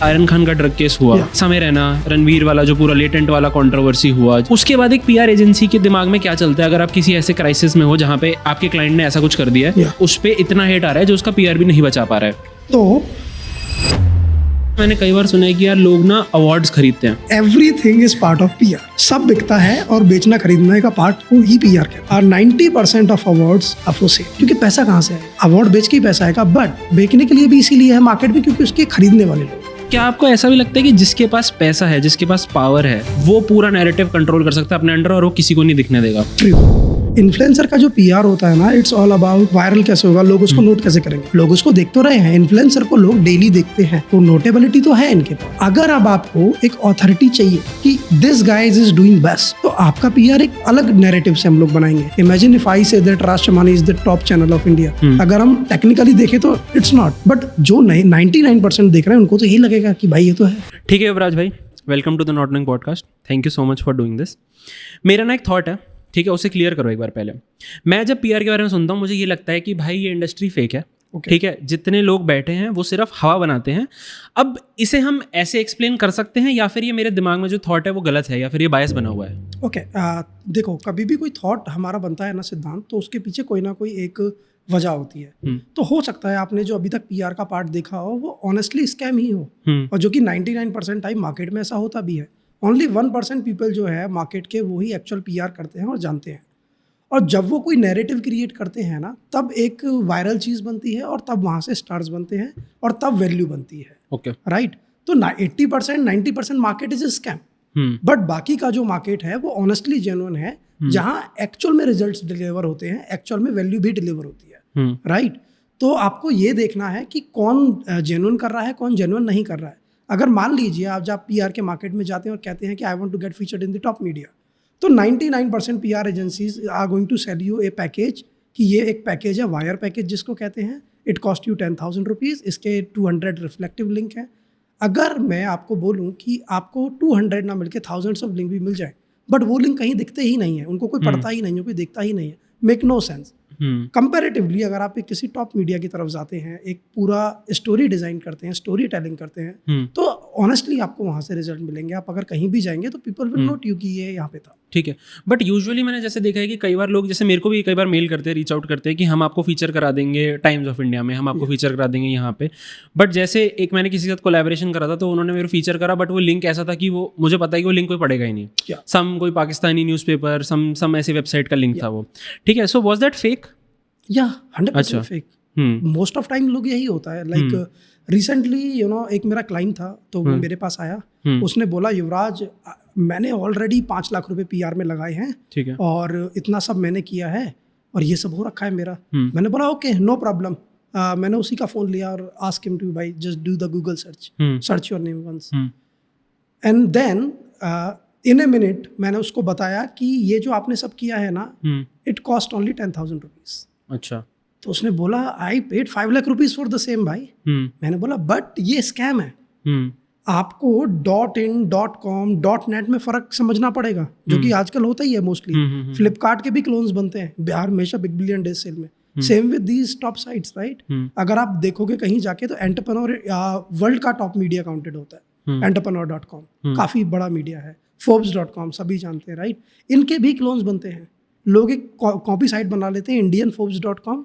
Iron Khan का drug case हुआ, समय रैना, रणवीर वाला जो पूरा लेटेंट वाला कंट्रोवर्सी हुआ, उसके बाद एक पीआर एजेंसी के दिमाग में क्या चलता है अगर आप किसी ऐसे क्राइसिस में हो जहाँ पे आपके क्लाइंट ने ऐसा कुछ कर दिया है, उस पे इतना हेट आ रहा है जो उसका पीआर भी नहीं बचा पा रहा है। तो मैंने कई बार सुना है कि यार लोग ना अवार्ड्स खरीदते हैं। Everything is part of PR. सब बिकता है और बेचना खरीदने का पार्ट को ही पीआर कहता है। और 90% ऑफ अवार्ड्स अफोसे, क्योंकि पैसा कहाँ से है? अवार्ड बेच के ही पैसा आएगा, बट बेचने के लिए भी इसीलिए है मार्केट में क्योंकि उसके खरीदने वाले लोग। क्या आपको ऐसा भी लगता है कि जिसके पास पैसा है, जिसके पास पावर है, वो पूरा नैरेटिव कंट्रोल कर सकता है अपने अंडर और वो किसी को नहीं दिखने देगा? इन्फ्लुएंसर का जो पीआर होता है ना, इट्स ऑल अबाउट वायरल कैसे होगा, लोग उसको नोट कैसे करेंगे। लोग उसको देख तो रहे हैं, इन्फ्लुएंसर को लोग डेली देखते हैं, तो नोटेबिलिटी तो है इनके पास। अगर अब आपको एक ऑथोरिटी चाहिए कि this guys is doing best, तो आपका पीआर एक अलग नैरेटिव से हम लोग बनाएंगे। Imagine if I say that Raj Shamani is the top channel of India. अगर हम टेक्निकली देखें तो इट्स नॉट, बट जो 99% देख रहे हैं उनको तो यही लगेगा कि भाई ये तो है। ठीक है युवराज भाई, welcome to the not knowing podcast. Thank you so much for doing this. मेरा ना एक थॉट है, ठीक है, उसे क्लियर करो एक बार पहले। मैं जब पीआर के बारे में सुनता हूँ मुझे ये लगता है कि भाई ये इंडस्ट्री फेक है। ठीक है, जितने लोग बैठे हैं वो सिर्फ हवा बनाते हैं। अब इसे हम ऐसे एक्सप्लेन कर सकते हैं या फिर ये मेरे दिमाग में जो थॉट है वो गलत है या फिर ये बायस बना हुआ है? ओके, देखो, कभी भी कोई थॉट हमारा बनता है ना सिद्धांत, तो उसके पीछे कोई ना कोई एक वजह होती है। तो हो सकता है आपने जो अभी तक पीआर का पार्ट देखा हो वो ऑनेस्टली स्कैम ही हो, और जो कि 99% टाइम मार्केट में ऐसा होता भी है। ओनली 1% पीपल जो है मार्केट के वो ही एक्चुअल पीआर करते हैं और जानते हैं। और जब वो कोई नैरेटिव क्रिएट करते हैं ना, तब एक वायरल चीज़ बनती है और तब वहाँ से स्टार्स बनते हैं और तब वैल्यू बनती है। Okay, right. तो 80% 90% मार्केट इज स्कैम, बट बाकी का जो मार्केट है वो ऑनेस्टली जेन्युइन है, जहाँ एक्चुअल में रिजल्ट्स डिलीवर होते हैं, एक्चुअल में वैल्यू भी डिलीवर होती है। राइट। तो आपको ये देखना है कि कौन जेन्युइन कर रहा है, कौन जेन्युइन नहीं कर रहा है। अगर मान लीजिए आप जब पीआर के मार्केट में जाते हैं और कहते हैं कि I want to get featured in the top media, तो 99% PR agencies are going to sell you a package कि ये एक पैकेज है, वायर पैकेज जिसको कहते हैं। इट कॉस्ट यू 10,000 रुपीज़, इसके 200 रिफ्लेक्टिव लिंक है। अगर मैं आपको बोलूं कि आपको 200 ना मिलके थाउजेंड्स ऑफ लिंक भी मिल जाए, बट वो लिंक कहीं दिखते ही नहीं है, उनको कोई पढ़ता ही नहीं है, कोई देखता ही नहीं है, मेक नो सेंस। कंपैरेटिवली अगर आप एक किसी टॉप मीडिया की तरफ जाते हैं, एक पूरा स्टोरी डिजाइन करते हैं, स्टोरी टेलिंग करते हैं, तो ऑनेस्टली आपको वहाँ से रिजल्ट मिलेंगे। आप अगर कहीं भी जाएंगे तो पीपल विल नोट यू कि ये यहाँ पे था। ठीक है, बट यूजुअली मैंने जैसे देखा है कि कई बार लोग, जैसे मेरे को भी कई बार मेल करते हैं, रीच आउट करते हैं कि हम आपको फीचर करा देंगे टाइम्स ऑफ इंडिया में, हम आपको फीचर करा देंगे यहाँ पे। बट जैसे एक मैंने किसी के साथ कोलैबोरेशन करा था तो उन्होंने मेरे फीचर करा, बट वो लिंक ऐसा था कि वो मुझे पता है कि वो लिंक कोई पढ़ेगा ही नहीं। सम कोई पाकिस्तानी न्यूज़पेपर, सम ऐसी वेबसाइट का लिंक था वो। ठीक है, सो वाज दैट फेक? या 100% फेक। मोस्ट ऑफ टाइम लोग यही होता है। लाइक रिसेंटली एक मेरा क्लाइंट था, तो वो मेरे पास आया, उसने बोला युवराज मैंने ऑलरेडी 5 लाख रुपए पीआर में लगाए हैं, ठीक है, और इतना सब मैंने किया है और ये सब हो रखा है मेरा। मैंने बोला ओके, नो प्रॉब्लम। मैंने उसी का फोन लिया और आस्क हिम टू भाई just do the Google search your name once, and then in a minute मैंने उसको बताया कि ये जो आपने सब किया है ना, इट कॉस्ट ओनली 10,000 रुपीज। अच्छा। तो उसने बोला I paid 5 lakh rupees for the same भाई। मैंने बोला बट ये स्कैम है, आपको .in .com .net में फर्क समझना पड़ेगा, जो कि आजकल होता ही है मोस्टली। फ्लिपकार्ट के भी क्लोन्स बनते हैं बिहार हमेशा बिग बिलियन डेज सेल में। Same with these top sites, right. अगर आप देखोगे कहीं जाके तो एंटरप्रेन्योर वर्ल्ड का टॉप मीडिया काउंटेड होता है, entrepreneur.com काफी बड़ा मीडिया है, forbes.com सभी जानते हैं, राइट। इनके भी क्लोन्स बनते हैं। लोग एक कॉपी साइट बना लेते हैं, इंडियन forbes.com,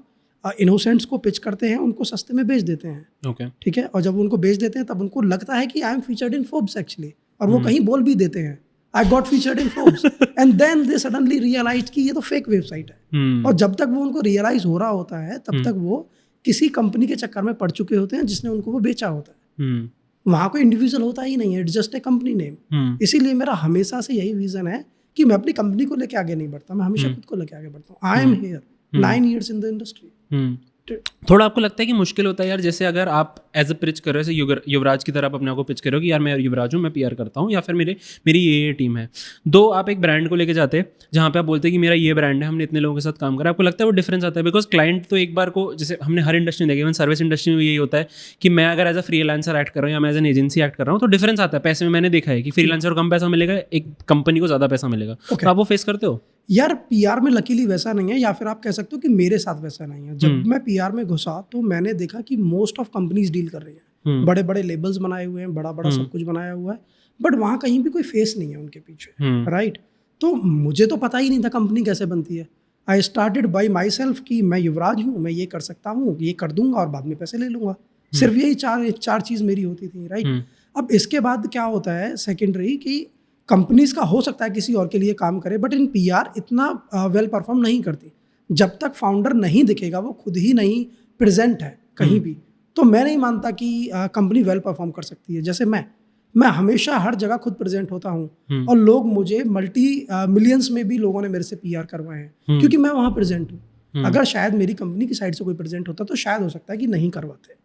इनोसेंट्स को पिच करते हैं, उनको सस्ते में बेच देते हैं। ओके, ठीक है, और जब उनको बेच देते हैं तब उनको लगता है कि I am featured in Forbes actually, और वो कहीं बोल भी देते हैं I got featured in Forbes, and then they suddenly realise कि ये तो फेक वेबसाइट है। और जब तक वो उनको रियलाइज हो रहा होता है तब तक वो किसी कंपनी के चक्कर में पड़ चुके होते हैं जिसने उनको वो बेचा होता है। वहाँ कोई इंडिविजुअल होता ही नहीं है, it's just a company name. इसीलिए मेरा हमेशा से यही विजन है कि मैं अपनी कंपनी को लेके आगे नहीं बढ़ता, मैं हमेशा खुद को लेके आगे बढ़ता हूँ। I am here 9 years in the industry. थोड़ा आपको लगता है कि मुश्किल होता है यार, जैसे अगर आप एज अ पिच कर रहे हो, युवराज की तरह आप अपने आप को पिच कर रहे हो कि यार मैं युवराज हूँ, मैं पीआर करता हूँ, या फिर मेरी ये टीम है। दो आप एक ब्रांड को लेके जाते हैं जहाँ पे आप बोलते हैं कि मेरा ये ब्रांड है, हमने इतने लोगों के साथ काम करा, आपको लगता है वो डिफरेंस आता है? बिकॉज क्लाइंट तो एक बार को, जैसे हमने हर इंडस्ट्री में देखा, इवन सर्विस इंडस्ट्री में भी यही होता है कि मैं अगर एज अ फ्रीलांसर एक्ट कर रहा हूँ या मैं एज एन एजेंसी एक्ट कर रहा हूँ तो डिफरेंस आता है पैसे में। मैंने देखा है कि फ्रीलांसर को कम पैसा मिलेगा, एक कंपनी को ज़्यादा पैसा मिलेगा। तो आप वो फेस करते हो? यार पीआर में लकीली वैसा नहीं है, या फिर आप कह सकते हो कि मेरे साथ वैसा नहीं है। जब मैं पीआर में घुसा तो मैंने देखा कि मोस्ट ऑफ कंपनीज डील कर रही हैं बड़े बड़े लेबल्स बनाए हुए हैं, बड़ा बड़ा सब कुछ बनाया हुआ है, बट वहाँ कहीं भी कोई फेस नहीं है उनके पीछे, राइट। तो मुझे तो पता ही नहीं था कंपनी कैसे बनती है। I started by my self कि मैं युवराज हूँ, मैं ये कर सकता हूँ, ये कर दूंगा और बाद में पैसे ले लूँगा। सिर्फ यही चार चीज़ मेरी होती थी, राइट। अब इसके बाद क्या होता है सेकेंडरी कि कंपनीज का हो सकता है किसी और के लिए काम करे, बट इन पीआर इतना वेल परफॉर्म नहीं करती। जब तक फाउंडर नहीं दिखेगा, वो खुद ही नहीं प्रेजेंट है कहीं भी, तो मैं नहीं मानता कि कंपनी वेल परफॉर्म कर सकती है। जैसे मैं हमेशा हर जगह खुद प्रेजेंट होता हूँ और लोग मुझे मल्टी मिलियंस में भी लोगों ने मेरे से पीआर करवाए हैं क्योंकि मैं वहाँ प्रेजेंट हूँ। अगर शायद मेरी कंपनी की साइड से कोई प्रेजेंट होता तो शायद हो सकता है कि नहीं करवाते।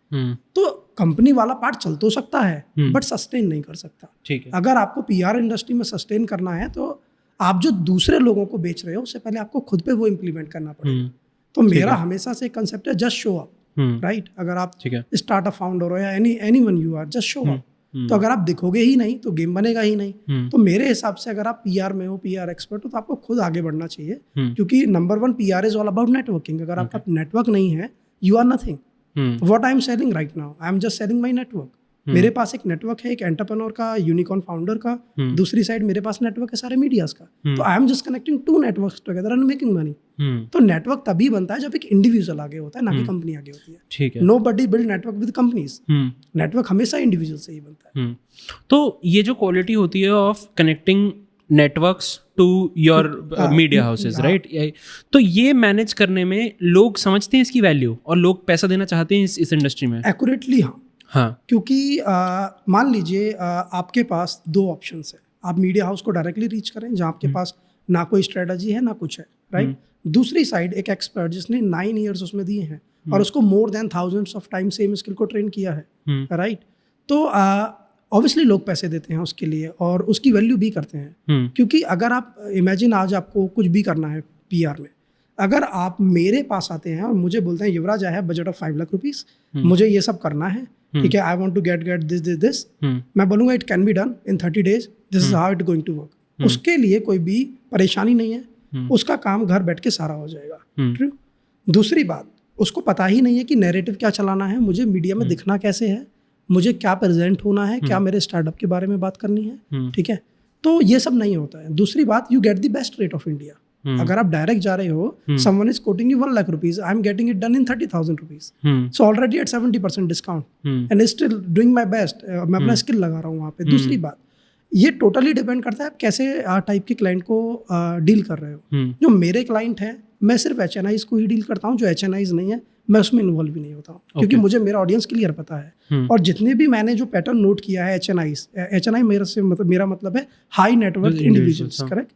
तो कंपनी वाला पार्ट चल तो सकता है बट सस्टेन नहीं कर सकता। ठीक है। अगर आपको पीआर इंडस्ट्री में सस्टेन करना है तो आप जो दूसरे लोगों को बेच रहे हो उससे पहले आपको खुद पे वो इम्प्लीमेंट करना पड़ेगा। तो मेरा हमेशा से कंसेप्ट है जस्ट शो अप, राइट। अगर आप स्टार्टअप फाउंडर हो या anyone you are, just show up. तो अगर आप दिखोगे ही नहीं तो गेम बनेगा ही नहीं। तो मेरे हिसाब से अगर आप पीआर में हो, पीआर एक्सपर्ट हो, तो आपको खुद आगे बढ़ना चाहिए क्योंकि number 1 PR is all about networking. अगर आपका नेटवर्क नहीं है, you are nothing. What I am selling right now, I am just selling my network. मेरे पास एक नेटवर्क है, एक एंटरप्रेन्योर का, यूनिकॉर्न फाउंडर का, दूसरी साइड मेरे पास नेटवर्क है सारे मीडियाज का। तो I am just connecting 2 networks together and making money. तो नेटवर्क तभी बनता है जब एक इंडिविजुअल आगे होता है, ना कि कंपनी आगे होती है। ठीक है। Nobody build network with companies. Network हमेशा इंडिविजुअल से ही बनता है। तो ये जो क्वालिटी होती है of connecting networks to your media houses, right, तो ये मैनेज करने में लोग समझते हैं इसकी वैल्यू और लोग पैसा देना चाहते हैं इस इंडस्ट्री में? एक्यूरेटली हाँ। क्योंकि मान लीजिए आपके पास 2 ऑप्शंस है। आप मीडिया हाउस को डायरेक्टली रीच करें जहाँ आपके पास ना कोई स्ट्रेटजी है ना कुछ है, राइट। दूसरी साइड एक एक्सपर्ट जिसने 9 ईयर्स उसमें दिए हैं और उसको more than thousands of time same skill को ट्रेन किया है, राइट। तो ऑब्वियसली लोग पैसे देते हैं उसके लिए और उसकी वैल्यू भी करते हैं। क्योंकि अगर आप इमेजिन आज आपको कुछ भी करना है पीआर में, अगर आप मेरे पास आते हैं और मुझे बोलते हैं Yuvraj I have budget of 5 lakh rupees, मुझे ये सब करना है, ठीक है, I want to get this, मैं बोलूँगा it can be done in 30 days, this is how it going to work. उसके लिए कोई भी परेशानी नहीं है, उसका काम घर बैठ के सारा हो जाएगा। ट्रू। दूसरी बात, उसको पता ही नहीं है कि नैरेटिव क्या चलाना है, मुझे मीडिया में दिखना कैसे है, मुझे क्या प्रेजेंट होना है, क्या मेरे स्टार्टअप के बारे में बात करनी है, ठीक है। तो ये सब नहीं होता है। दूसरी बात, you get the best rate of India. अगर आप डायरेक्ट जा रहे हो, someone is quoting you 1 lakh rupees, I am getting it done in 30,000 rupees, so already at 70% discount and still doing my best, मैं अपना स्किल लगा रहा हूँ वहाँ पे। दूसरी बात, ये टोटली डिपेंड करता है आप कैसे टाइप के क्लाइंट को डील कर रहे हो। जो मेरे क्लाइंट हैं, मैं सिर्फ HNIs को ही डील करता हूँ, जो HNIs नहीं है मैं उसमें इन्वॉल्व भी नहीं होता हूँ क्योंकि मुझे मेरा ऑडियंस क्लियर पता है। और जितने भी मैंने जो पैटर्न नोट किया है HNI मेरा मतलब है हाई नेटवर्क इंडिविजुअल्स, करेक्ट।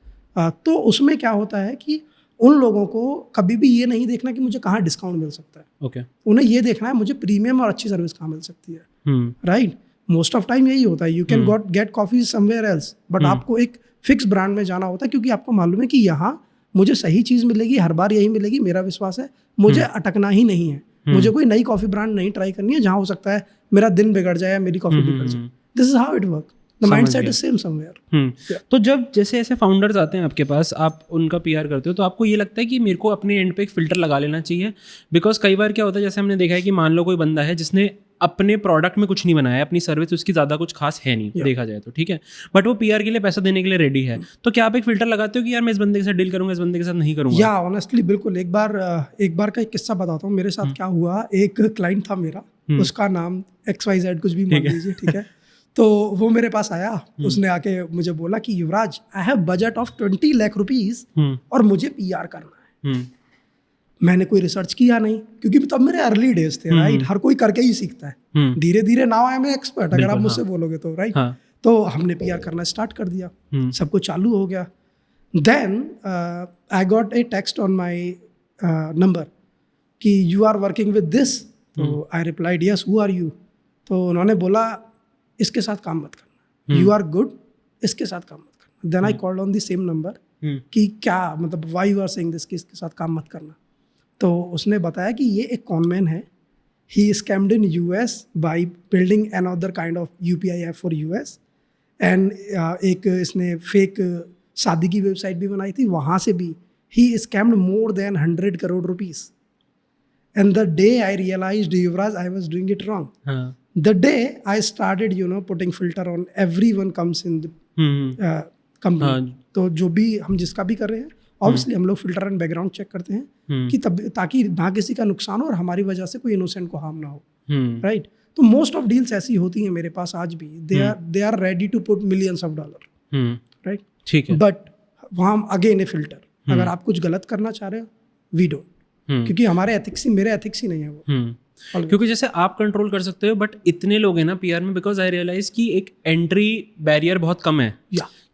तो उसमें क्या होता है कि उन लोगों को कभी भी ये नहीं देखना कि मुझे कहाँ डिस्काउंट मिल सकता है, okay. उन्हें ये देखना है मुझे प्रीमियम और अच्छी सर्विस कहाँ मिल सकती है, राइट। मोस्ट ऑफ टाइम यही होता है, you can get coffee somewhere else, but आपको एक फिक्स ब्रांड में जाना होता है क्योंकि आपको मालूम है कि यहाँ मुझे सही चीज़ मिलेगी, हर बार यही मिलेगी, मेरा विश्वास है, मुझे अटकना ही नहीं है, मुझे कोई नई कॉफ़ी ब्रांड नहीं ट्राई करनी है जहाँ हो सकता है मेरा दिन बिगड़ जाए या मेरी कॉफ़ी बिगड़ जाए। This is how it work, the mindset is same somewhere. तो जब जैसे ऐसे फाउंडर्स आते हैं आपके पास, आप उनका पीआर करते हो, तो आपको ये लगता है कि मेरे को अपने एंड पे एक फ़िल्टर लगा लेना चाहिए? बिकॉज कई बार क्या होता है, जैसे हमने देखा है कि मान लो कोई बंदा है जिसने अपने प्रोडक्ट में कुछ नहीं बनाया है, अपनी सर्विस उसकी ज़्यादा कुछ खास है नहीं, देखा जाए तो, ठीक है, बट वो पीआर के लिए पैसा देने के लिए रेडी है, तो क्या आप एक फ़िल्टर लगाते हो कि यार मैं इस बंदे के साथ डील करूँगा, इस बंदे के साथ नहीं करूँगा? या ऑनेस्टली बिल्कुल। एक बार का एक किस्सा बताता हूँ मेरे साथ क्या हुआ। एक क्लाइंट था मेरा, उसका नाम XYZ कुछ भी मान लीजिए, ठीक है। तो वो मेरे पास आया, उसने आके मुझे बोला कि Yuvraj I have budget of 20 lakh rupees और मुझे पीआर करना है। मैंने कोई रिसर्च किया नहीं क्योंकि तब मेरे अर्ली डेज थे, राइट। हर कोई करके ही सीखता है धीरे धीरे। नाउ आई एम एक्सपर्ट अगर आप मुझसे बोलोगे तो, राइट। तो हमने पीआर करना स्टार्ट कर दिया, सब कुछ चालू हो गया। Then I got a text on my number कि you are working with this. तो I replied yes, who are you? तो उन्होंने बोला इसके साथ काम मत करना, यू आर गुड, इसके साथ काम मत करना। Then I called on the same number कि क्या मतलब why you are saying this, कि इसके साथ काम मत करना। तो उसने बताया कि ये एक कॉनमैन है, he scammed in US by building another kind of UPI app for US and एक इसने फेक शादी की वेबसाइट भी बनाई थी, वहाँ से भी he scammed more than 100 crore rupees. And the day I realised Yuvraj I was doing it wrong, the day I started putting filter on everyone comes in the company, तो जो भी हम जिसका भी कर रहे हैं ऑब्वियसली हम लोग फिल्टर एंड बैकग्राउंड चेक करते हैं कि तब ताकि ना किसी का नुकसान हो और हमारी वजह से कोई इनोसेंट को हार्म ना हो, राइट। तो मोस्ट ऑफ डील्स ऐसी होती हैं मेरे पास आज भी, they are ready to put millions of dollar, right, ठीक है। बट वहाँ अगेन ए फिल्टर, अगर आप कुछ गलत करना चाह रहे हो वी डोंट, क्योंकि हमारे एथिक्स ही मेरे एथिक्स ही नहीं है वो। क्योंकि जैसे आप कंट्रोल कर सकते हो, बट इतने लोग हैं ना पीआर में, बिकॉज आई रियलाइज कि एक एंट्री बैरियर बहुत कम है।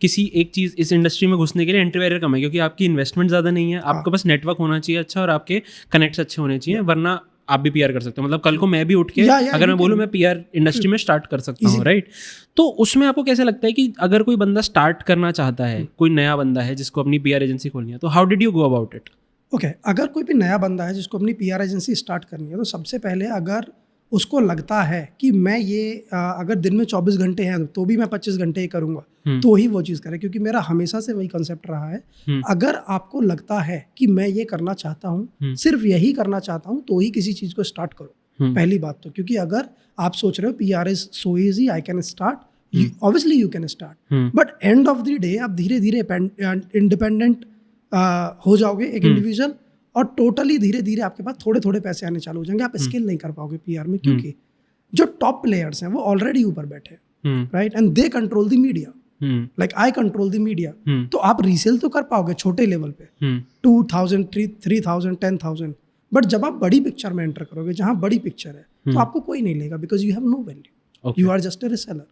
किसी एक चीज़ इस इंडस्ट्री में घुसने के लिए एंट्री बैरियर कम है, क्योंकि आपकी इन्वेस्टमेंट ज़्यादा नहीं है, आपके पास नेटवर्क होना चाहिए अच्छा और आपके कनेक्ट्स अच्छे होने चाहिए, वरना आप भी पीआर कर सकते हो। मतलब कल को मैं भी उठ के अगर मैं बोलूँ मैं पीआर इंडस्ट्री में स्टार्ट कर सकता हूँ, राइट। तो उसमें आपको कैसे लगता है कि अगर कोई बंदा स्टार्ट करना चाहता है, कोई नया बंदा है जिसको अपनी पीआर एजेंसी खोलनी है, तो how did you go about it? Okay, अगर कोई भी नया बंदा है जिसको अपनी पीआर एजेंसी स्टार्ट करनी है, तो सबसे पहले अगर उसको लगता है कि मैं ये अगर दिन में 24 घंटे हैं तो भी मैं 25 घंटे ही करूँगा, तो ही वो चीज़ करे, क्योंकि मेरा हमेशा से वही कंसेप्ट रहा है। अगर आपको लगता है कि मैं ये करना चाहता हूँ, सिर्फ यही करना चाहता हूँ, तो ही किसी चीज़ को स्टार्ट करो, पहली बात तो। क्योंकि अगर आप सोच रहे हो PR is so easy, I can start, obviously you can start, but and of the day आप धीरे धीरे इंडिपेंडेंट हो जाओगे, एक इंडिविजुअल, और टोटली धीरे धीरे आपके पास थोड़े थोड़े पैसे आने चालू हो जाएंगे। आप स्केल नहीं कर पाओगे पीआर में, क्योंकि जो टॉप प्लेयर्स हैं वो ऑलरेडी ऊपर बैठे हैं, right, and they control the media, like I control the media. तो आप रीसेल तो कर पाओगे छोटे लेवल पे, 2000, 3000, 10,000, बट जब आप बड़ी पिक्चर में एंटर करोगे, जहाँ बड़ी पिक्चर है, तो आपको कोई नहीं लेगा, because you have no value, you are just a reseller.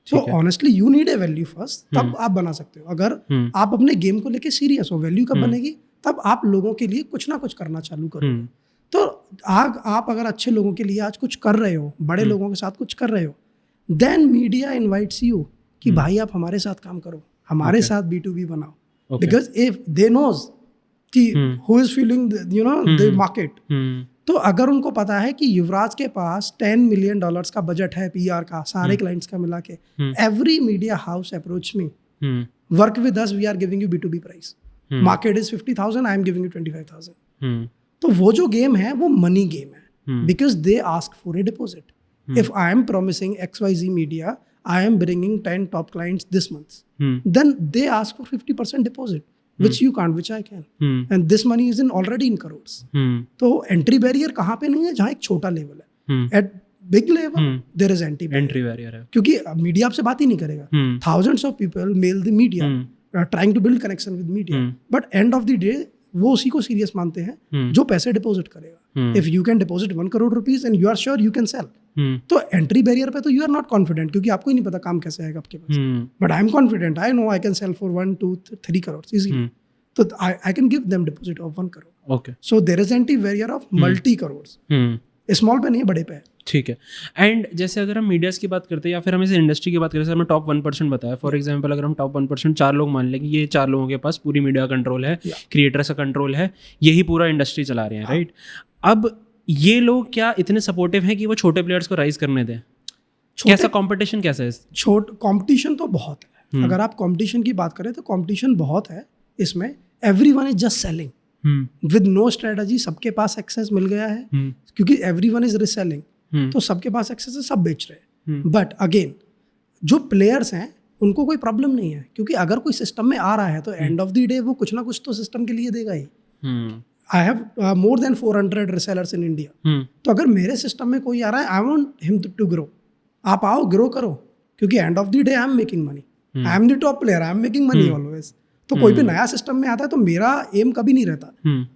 So honestly you need a value first, तब आप बना सकते हो। अगर आप अपने गेम को लेके सीरियस हो, वैल्यू कब बनेगी, तब आप लोगों के लिए कुछ ना कुछ करना चालू करोगे। तो आप अगर अच्छे लोगों के लिए आज कुछ कर रहे हो, बड़े लोगों के साथ कुछ कर रहे हो, देन मीडिया इनवाइट्स यू कि भाई आप हमारे साथ काम करो, हमारे साथ B2B बनाओ, बिकॉज इफ दे नोज कि who is feeling the market. तो अगर उनको पता है कि युवराज के पास $10 मिलियन का बजट है पीआर का, सारे क्लाइंट्स का मिला के, every media house approach me, work with us, we are giving you B2B price, market is 50,000, I am giving you 25,000। तो वो जो गेम है वो मनी गेम है, because they ask for a deposit. If I am promising XYZ media, I am bringing 10 top clients this month, then they ask for 50% deposit, which you can't, which I can, and this money is in already in crores. तो entry barrier कहाँ पे नहीं है, जहाँ एक छोटा level है, at big level there is entry barrier है, क्योंकि मीडिया आपसे बात ही नहीं करेगा। Thousands of people mail the media trying to build connection with media, but end of the day वो उसी को सीरियस मानते हैं जो पैसे डिपॉजिट करेगा। If you can deposit 1 crore rupees and you are sure you can sell, तो entry barrier पे तो यू आर नॉट कॉन्फिडेंट, क्योंकि आपको ही नहीं पता काम कैसे आएगा आपके पास। But I am confident, I know I can sell for 1, 2, 3 crore easily, तो I can give them deposit of 1 crore. Okay, so there is entry barrier of multi crore, small पे नहीं है, बड़े पे है। ठीक है। एंड जैसे अगर हम मीडियाज़ की बात करते हैं या फिर हम इसे इंडस्ट्री की बात करें, हमने टॉप 1% बताया, फॉर एग्जांपल अगर हम टॉप 1% 4 लोग मान लें कि ये 4 लोगों के पास पूरी मीडिया कंट्रोल है, क्रिएटर्स का कंट्रोल है, यही पूरा इंडस्ट्री चला रहे हैं, राइट। अब ये लोग क्या इतने सपोर्टिव हैं कि वो छोटे प्लेयर्स को राइज करने दें? कैसा कंपटीशन कैसा है? कंपटीशन तो बहुत है। अगर आप कंपटीशन की बात करें तो कंपटीशन बहुत है इसमें। Everyone is just selling with no strategy, सबके पास एक्सेस मिल गया है, क्योंकि एवरीवन इज रीसेलिंग, तो सबके पास एक्सेस है, सब बेच रहे हैं। बट अगेन जो प्लेयर्स हैं उनको कोई प्रॉब्लम नहीं है, क्योंकि अगर कोई सिस्टम में आ रहा है तो एंड ऑफ द डे वो कुछ ना कुछ तो सिस्टम के लिए देगा ही। I have more than 400 resellers in India, तो अगर मेरे सिस्टम में कोई आ रहा है, I want him to grow, आप आओ ग्रो करो, क्योंकि end of the day I am making money, I am the top player, I am making money always. तो कोई भी नया सिस्टम में आता है तो मेरा एम कभी नहीं रहता,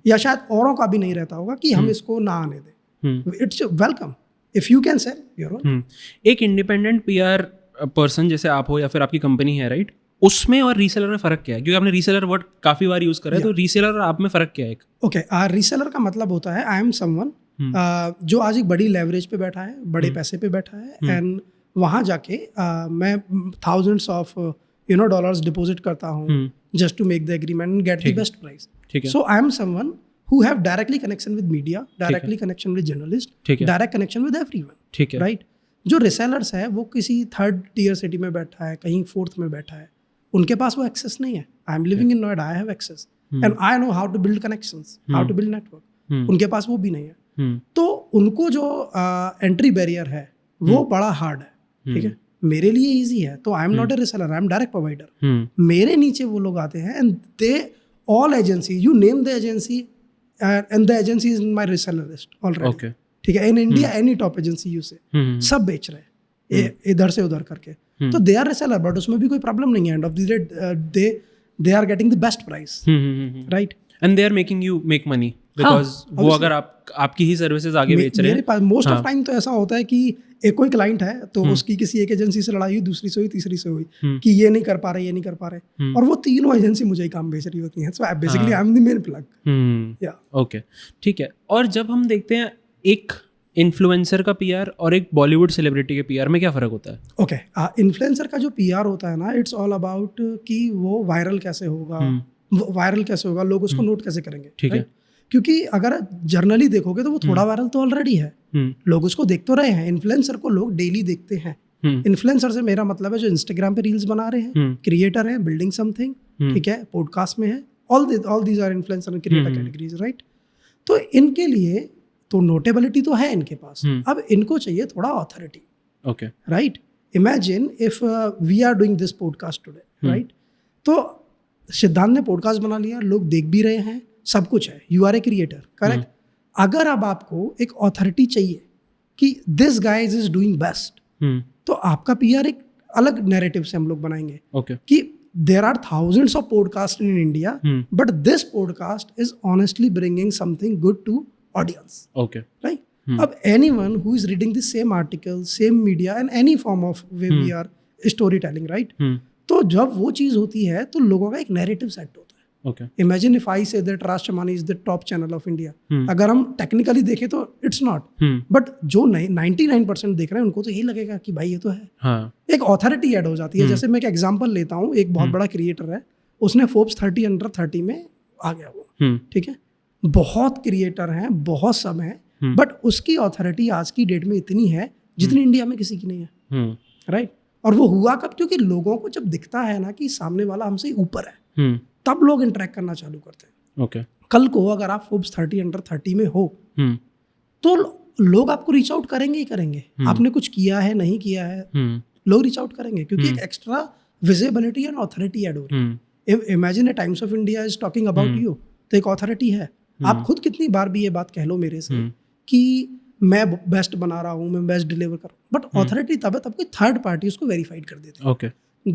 या शायद औरों का भी नहीं रहता होगा कि हम इसको ना आने दें। It's welcome, if you can sell your own. एक इंडिपेंडेंट पीआर पर्सन जैसे आप हो या फिर आपकी कंपनी है, राइट, उसमें और रीसेलर में फ़र्क क्या है? क्योंकि आपने रीसेलर वर्ड काफ़ी बार यूज़ करा है, तो रीसेलर और आप में फ़र्क क्या है? ओके, रीसेलर का मतलब होता है आई एम समवन जो आज एक बड़ी लेवरेज पे बैठा है, बड़े पैसे पे बैठा है, एंड वहाँ जाके मैं thousands of dollars डिपॉजिट करता हूँ just to make the agreement and get the best price. So I am someone who have directly connection with media, directly connection with journalist, direct connection with everyone, right? जो resellers है वो किसी 3rd tier city में बैठा है, कहीं 4th में बैठा है, उनके पास वो एक्सेस नहीं है। I am living in Noida, I have access and I know how to build connections, how to build network, उनके पास वो भी नहीं है। तो उनको जो एंट्री बैरियर है वो बड़ा हार्ड है, ठीक है। मेरे लिए इजी है, तो I am not a reseller, I am direct provider. मेरे नीचे वो लोग आते हैं and they all agency, you name the agency and the agency is in my reseller list already, ठीक है। In India any top agency you से सब बेच रहे हैं इधर से उधर करके, तो दे आर रिसेलर, बट उसमें भी कोई प्रॉब्लम नहीं है। End of the day they are getting the best price, right, and they are making you make money because वो अगर आपकी ही सर्विसेज आगे बेच रहे हैं। मेरे पास मोस्ट ऑफ टाइम तो ऐसा होता है कि एक कोई क्लाइंट है तो उसकी किसी एक एजेंसी से लड़ाई हुई, दूसरी से हुई, तीसरी से हुई कि ये नहीं कर पा रहे, ये नहीं कर पा रहे, और वो तीनों एजेंसी मुझे ही काम बेच रही होती हैं। So basically I am the main plug. या ओके, ठीक है। और जब हम देखते हैं एक इन्फ्लुएंसर का पीआर और एक बॉलीवुड सेलिब्रिटी के पीआर में क्या फ़र्क होता है? ओके, इन्फ्लुएंसर का जो पीआर होता है ना, इट्स ऑल अबाउट कि वो वायरल कैसे होगा, लोग उसको नोट कैसे करेंगे, ठीक है। क्योंकि अगर जर्नली देखोगे तो वो थोड़ा वायरल तो ऑलरेडी है, लोग उसको देख तो रहे हैं। इन्फ्लुएंसर को लोग डेली देखते हैं। इन्फ्लुएंसर से मेरा मतलब है जो इंस्टाग्राम पे रील्स बना रहे हैं, क्रिएटर है, बिल्डिंग समथिंग, ठीक है, पॉडकास्ट में है, all these are influencer and creator categories, right. तो इनके लिए तो नोटेबिलिटी तो है इनके पास, अब इनको चाहिए थोड़ा authority, okay, right. Imagine if we are doing this podcast today, right, तो सिद्धांत ने पॉडकास्ट बना लिया, लोग देख भी रहे हैं, सब कुछ है, you are a creator, correct. अगर अब आपको एक ऑथोरिटी चाहिए कि this guys is doing best, तो आपका पीआर एक अलग नैरेटिव से हम लोग बनाएंगे, okay. कि there are thousands of podcast in India, but this podcast is honestly bringing something good to audience, okay, right. अब anyone who is reading the same article, same media and any form of way we are story telling, right, तो जब वो चीज होती है तो लोगों का एक नैरेटिव सेट होता है। Okay. Imagine if I say that Raj Chamani is the top channel of India. अगर हम टेक्निकली देखें तो इट्स नॉट, बट जो 99% देख रहे हैं उनको तो यही लगेगा कि भाई ये तो है। हाँ. एक ऑथोरिटी ऐड हो जाती है। जैसे मैं एक एग्जांपल लेता हूँ, एक बहुत बड़ा क्रिएटर है, उसने फोर्ब्स 30 अंडर 30 में आ गया वो, ठीक है। बहुत क्रिएटर हैं, बहुत सब हैं, बट उसकी ऑथोरिटी आज की डेट में इतनी है जितनी इंडिया में किसी की नहीं है, राइट। और वो हुआ कब? क्योंकि लोगों को जब दिखता है ना कि सामने वाला हमसे ऊपर है, तब लोग इंटरेक्ट करना चालू करते हैं। okay. कल को अगर आप फोर्ब्स 30 अंडर 30 में हो तो लोग आपको रीच आउट करेंगे ही करेंगे। आपने कुछ किया है, नहीं किया है, लोग रीच आउट करेंगे, क्योंकि एक extra visibility and authority add हो रही है। Imagine A times of India is talking about you, तो एक ऑथोरिटी है। आप खुद कितनी बार भी ये बात कह लो मेरे से कि मैं बेस्ट बना रहा हूँ, मैं बेस्ट डिलीवर कर रहा हूँ, बट ऑथोरिटी तब है तब कोई थर्ड पार्टी उसको वेरीफाइड कर देती है। okay.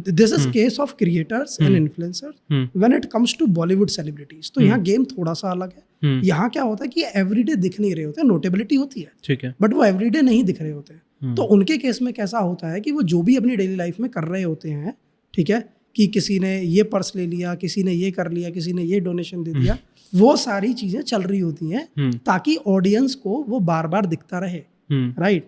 This is case of creators and influencers when it comes to Bollywood celebrities. तो यहाँ गेम थोड़ा सा अलग है। यहाँ क्या होता है कि एवरीडे दिख नहीं रहे होते, नोटेबिलिटी होती है, ठीक है, बट वो एवरीडे नहीं दिख रहे होते हैं। तो उनके केस में कैसा होता है कि वो जो भी अपनी डेली लाइफ में कर रहे होते हैं, ठीक है, कि किसी ने ये पर्स ले लिया, किसी ने ये कर लिया, किसी ने ये डोनेशन दे दिया, वो सारी चीजें चल रही होती हैं ताकि ऑडियंस को वो बार बार दिखता रहे, राइट।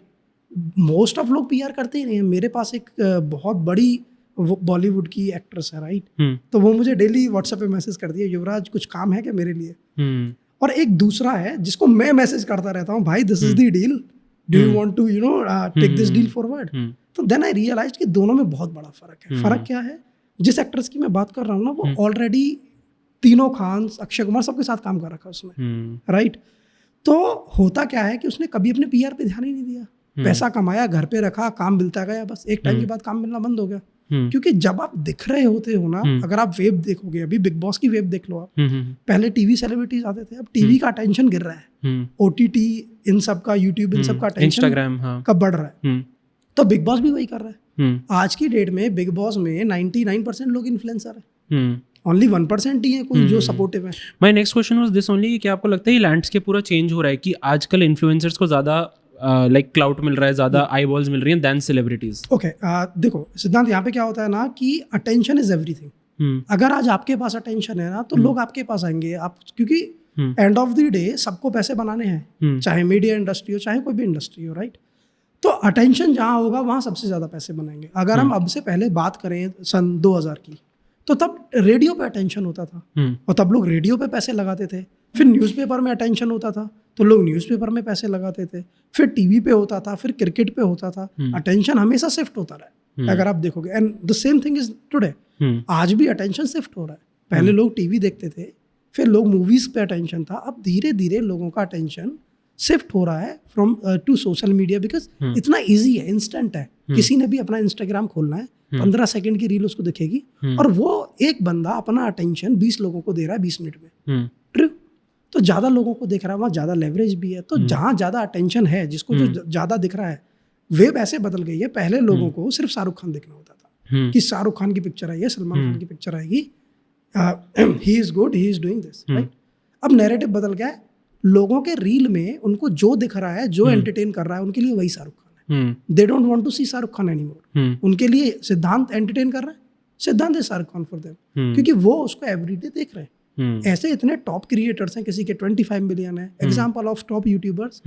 मोस्ट ऑफ लोग पीआर करते ही नहीं है। मेरे पास एक बहुत बड़ी वो बॉलीवुड की एक्ट्रेस है, राइट, तो वो मुझे डेली व्हाट्सएप पे मैसेज करती है, युवराज कुछ काम है क्या मेरे लिए? और एक दूसरा है जिसको मैं मैसेज करता रहता हूँ, भाई this is the deal, do you want to take this deal forward? तो देन आई रियलाइज्ड कि दोनों में बहुत बड़ा फर्क है। फर्क क्या है? जिस एक्ट्रेस की मैं बात कर रहा हूँ ना, वो ऑलरेडी तीनों खान, अक्षय कुमार, सबके साथ काम कर रखा उसने, राइट। तो होता क्या है कि उसने कभी अपने पीआर पे ध्यान ही नहीं दिया, पैसा कमाया, घर पे रखा, काम मिलता गया, बस एक टाइम के बाद काम मिलना बंद हो गया। क्योंकि जब आप दिख रहे होते हो ना, अगर आप वेब देखोगे, अभी बिग बॉस की वेब देख लो आप, पहले टीवी सेलिब्रिटीज आते थे, अब टीवी का अटेंशन गिर रहा है, ओटीटी इन सब का, यूट्यूब इन सब का अटेंशन, इंस्टाग्राम कब बढ़ रहा है, तो बिग बॉस भी वही कर रहा है। आज की डेट में बिग बॉस में 99% लोग इन्फ्लुएंसर है, ओनली 1% ही है कोई जो सपोर्टिव है। My next question was this only, कि आपको लगता है ये लैंडस्केप पूरा चेंज हो रहा है कि आजकल इन्फ्लुएंसर्स को ज़्यादा लाइक क्लाउड मिल रहा है, ज़्यादा आई बॉल्स मिल रही हैं देन सेलिब्रिटीज? ओके, देखो सिद्धांत, यहाँ पे क्या होता है ना कि अटेंशन इज एवरीथिंग। अगर आज आपके पास अटेंशन है ना, तो लोग आपके पास आएंगे, आप, क्योंकि एंड ऑफ द डे सबको पैसे बनाने हैं, चाहे मीडिया इंडस्ट्री हो, चाहे कोई भी इंडस्ट्री हो, राइट। तो अटेंशन जहाँ होगा वहाँ सबसे ज़्यादा पैसे बनाएंगे। अगर हम अब से पहले बात करें सन 2000 की, तो तब रेडियो पे अटेंशन होता था, और तब लोग रेडियो पे पैसे लगाते थे। फिर न्यूज़पेपर में अटेंशन होता था, तो लोग न्यूज़पेपर में पैसे लगाते थे। फिर टीवी पे होता था, फिर क्रिकेट पे होता था। अटेंशन हमेशा शिफ्ट होता रहा है, अगर आप देखोगे। And the same thing is today. आज भी अटेंशन शिफ्ट हो रहा है। पहले लोग टीवी देखते थे, फिर लोग मूवीज पे अटेंशन था, अब धीरे धीरे लोगों का अटेंशन शिफ्ट हो रहा है from to social media, because इतना ईजी है, इंस्टेंट है। किसी ने भी अपना इंस्टाग्राम खोलना है, 15 सेकंड की रील उसको दिखेगी, और वो एक बंदा अपना अटेंशन 20 लोगों को दे रहा है 20 मिनट में। ट्रू। तो ज़्यादा लोगों को दिख रहा है, वहाँ ज़्यादा लेवरेज भी है। तो जहाँ ज़्यादा अटेंशन है, जिसको जो ज़्यादा दिख रहा है, वेब ऐसे बदल गई है। पहले लोगों को सिर्फ शाहरुख खान देखना होता था कि शाहरुख खान की पिक्चर आई है, सलमान खान की पिक्चर आएगी, he is good, he is doing this, right. अब नैरेटिव बदल गया है। लोगों के रील में उनको जो दिख रहा है, जो एंटरटेन कर रहा है, उनके लिए वही शाहरुख खान है। They don't want to see Shahrukh Khan anymore. उनके लिए सिद्धांत एंटरटेन कर रहा है, सिद्धांत है शाहरुख खान फॉर देम, क्योंकि वो उसको एवरीडे देख रहे हैं। ऐसे इतने टॉप क्रिएटर्स हैं, किसी के 25 मिलियन है। Example of top YouTubers,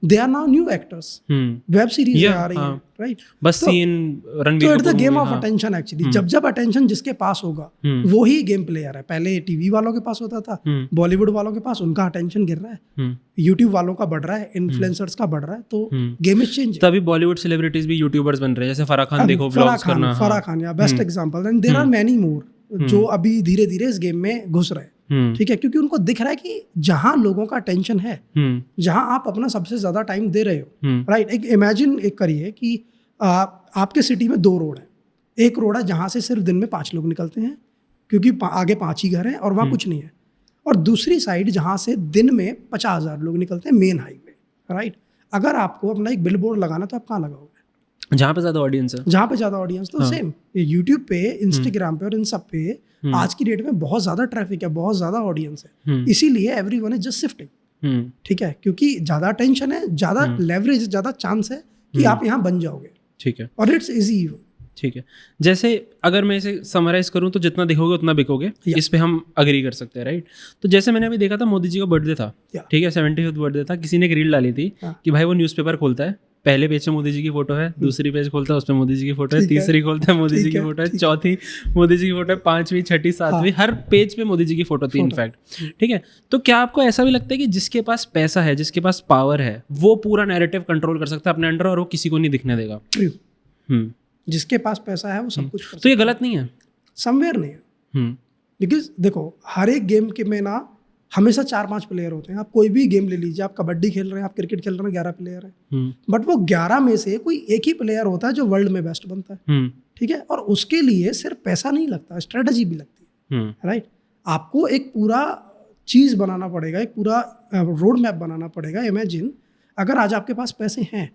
they are now new actors, web series आ रही है, राइट। बस सीन रणवीर तो it's the game of attention actually. जब अटेंशन जिसके पास होगा वो ही गेम प्लेयर है। पहले टीवी वालों के पास होता था, बॉलीवुड वालों के पास, उनका अटेंशन गिर रहा है, यूट्यूब वालों का बढ़ रहा है, इन्फ्लुएंसर्स का बढ़ रहा है, तो गेम इज चेंज। तभी बॉलीवुड सेलिब्रिटीज भी यूट्यूबर्स बन रहे हैं, जैसे फराह खान देखो, व्लॉग्स करना। फराह खान या best example, and there are many more जो अभी धीरे धीरे इस गेम में घुस रहे हैं, ठीक है, क्योंकि उनको दिख रहा है कि जहां लोगों का अटेंशन है, जहां आप अपना सबसे ज्यादा टाइम दे रहे हो, राइट। एक इमेजिन एक करिए कि आपके सिटी में 2 रोड है। एक रोड है जहां से सिर्फ दिन में 5 लोग निकलते हैं, क्योंकि आगे 5 ही घर हैं और वहां कुछ नहीं है, और दूसरी साइड जहां से दिन में 50,000 लोग निकलते हैं, मेन हाईवे, राइट। अगर आपको अपना एक बिलबोर्ड लगाना, तो आप कहाँ लगाओगे? जहाँ पे ज्यादा ऑडियंस है, जहाँ पे ज्यादा ऑडियंस। तो सेम यूट्यूब पे, इंस्टाग्राम पे और इन सब पे आज की डेट में बहुत ज्यादा ट्रैफिक है, बहुत ज्यादा ऑडियंस है, इसीलिए एवरीवन इज जस्ट शिफ्टिंग, ठीक है, क्योंकि ज्यादा टेंशन है, ज्यादा लेवरेज, ज्यादा चांस है कि आप यहाँ बन जाओगे, ठीक है, और इट्स इजी। ठीक है। जैसे अगर मैं इसे समराइज करूं तो जितना देखोगे उतना बिकोगे, इस पे हम अग्री कर सकते हैं, राइट। तो जैसे मैंने अभी देखा था, मोदी जी का बर्थडे था, ठीक है, 75th बर्थडे था। किसी ने एक रील डाली थी कि भाई वो न्यूज़पेपर खोलता है, पहले पेज पे मोदी जी की फोटो है, दूसरी पेज खोलता है, उस पर मोदी जी की फोटो है, तीसरी खोलता है, मोदी जी की फोटो है, चौथी मोदी जी की फोटो है, 5वीं 6ठी 7वीं, हर पेज पे मोदी जी की फोटो थी इनफैक्ट, ठीक है। तो क्या आपको ऐसा भी लगता है कि जिसके पास पैसा है, जिसके पास पावर है, वो पूरा नैरेटिव कंट्रोल कर सकता है अपने अंडर, और वो किसी को नहीं दिखने देगा? जिसके पास पैसा है वो सब कुछ कर, तो ये गलत नहीं है? समवेयर नहीं है, बिकॉज देखो हर एक गेम के में ना हमेशा 4-5 प्लेयर होते हैं। आप कोई भी गेम ले लीजिए, आप कबड्डी खेल रहे हैं, आप क्रिकेट खेल रहे हैं, 11 प्लेयर हैं, बट वो 11 में से कोई एक ही प्लेयर होता है जो वर्ल्ड में बेस्ट बनता है, ठीक है। और उसके लिए सिर्फ पैसा नहीं लगता, स्ट्रेटजी भी लगती है, राइट। आपको एक पूरा चीज़ बनाना पड़ेगा, एक पूरा रोड मैप बनाना पड़ेगा। इमेजिन अगर आज आपके पास पैसे हैं,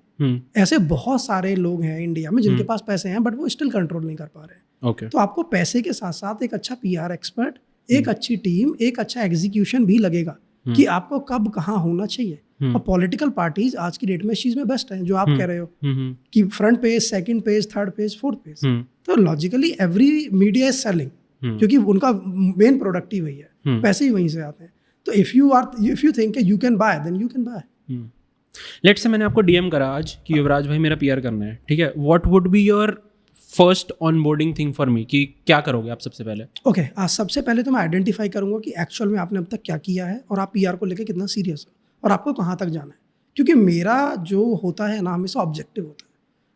ऐसे बहुत सारे लोग हैं इंडिया में जिनके पास पैसे हैं, बट वो स्टिल कंट्रोल नहीं कर पा रहे। तो आपको पैसे के साथ साथ एक अच्छा PR एक्सपर्ट, एक अच्छी टीम, एक अच्छा एग्जीक्यूशन भी लगेगा कि आपको कब कहाँ होना चाहिए। और पॉलिटिकल पार्टीज आज की डेट में इस चीज में बेस्ट हैं, जो आप कह रहे हो कि front page, second page, third page, fourth page. तो logically every media is selling, क्योंकि उनका मेन प्रोडक्ट ही वही है, पैसे ही वहीं से आते हैं। तो if you think you can buy, then you can buy. Let's say मैंने आपको DM करा आज कि युवराज भाई मेरा PR करना है, ठीक है, what would be your first onboarding thing for me, कि क्या करोगे आप सबसे पहले? ओके, सबसे पहले तो मैं आइडेंटिफाई करूंगा कि एक्चुअल में आपने अब तक क्या किया है, और आप PR को लेकर कितना सीरियस हो, और आपको कहाँ तक जाना है। क्योंकि मेरा जो होता है ना, हमेशा ऑब्जेक्टिव होता है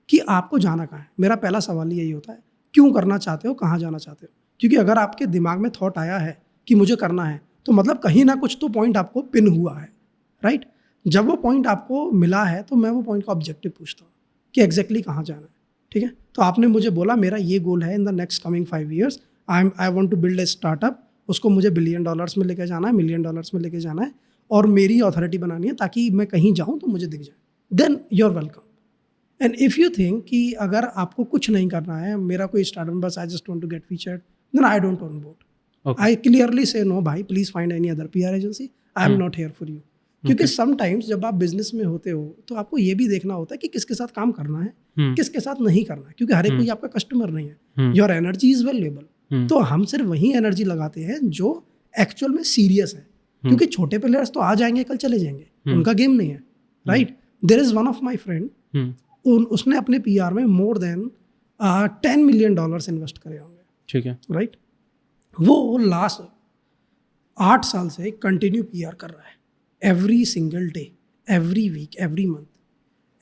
कि आपको जाना कहाँ है। मेरा पहला सवाल यही होता है, क्यों करना चाहते हो, कहाँ जाना चाहते हो। क्योंकि अगर आपके दिमाग में थॉट आया है कि मुझे करना है, तो मतलब कहीं ना कुछ तो पॉइंट आपको पिन हुआ है, राइट। जब वो पॉइंट आपको मिला है, तो मैं वो पॉइंट का ऑब्जेक्टिव पूछता हूँ कि एग्जैक्टली कहाँ जाना है, ठीक है। तो आपने मुझे बोला मेरा ये गोल है in the next coming 5 years, I want to build a startup, उसको मुझे $1 billion में लेके जाना है, $1 million में लेके जाना है, और मेरी अथॉरिटी बनानी है ताकि मैं कहीं जाऊँ तो मुझे दिख जाए, then you are welcome. And if you think कि अगर आपको कुछ नहीं करना है, मेरा कोई स्टार्टअप, बस I just want to get featured, then I don't on board. I clearly से नो भाई, please find any other PR agency, I am not here for you. क्योंकि समटाइम्स जब आप बिजनेस में होते हो, तो आपको ये भी देखना होता है कि किसके साथ काम करना है, किसके साथ नहीं करना है, क्योंकि हर एक कोई आपका कस्टमर नहीं है। Your energy is valuable. तो हम सिर्फ वही एनर्जी लगाते हैं जो एक्चुअल में सीरियस है, क्योंकि छोटे प्लेयर्स तो आ जाएंगे, कल चले जाएंगे, उनका गेम नहीं है, right. There is one of my friend, उसने अपने PR में मोर देन $10 million इन्वेस्ट करे होंगे, ठीक है, राइट। वो लास्ट 8 साल से कंटिन्यू PR कर रहा है, every single day, every week, every month,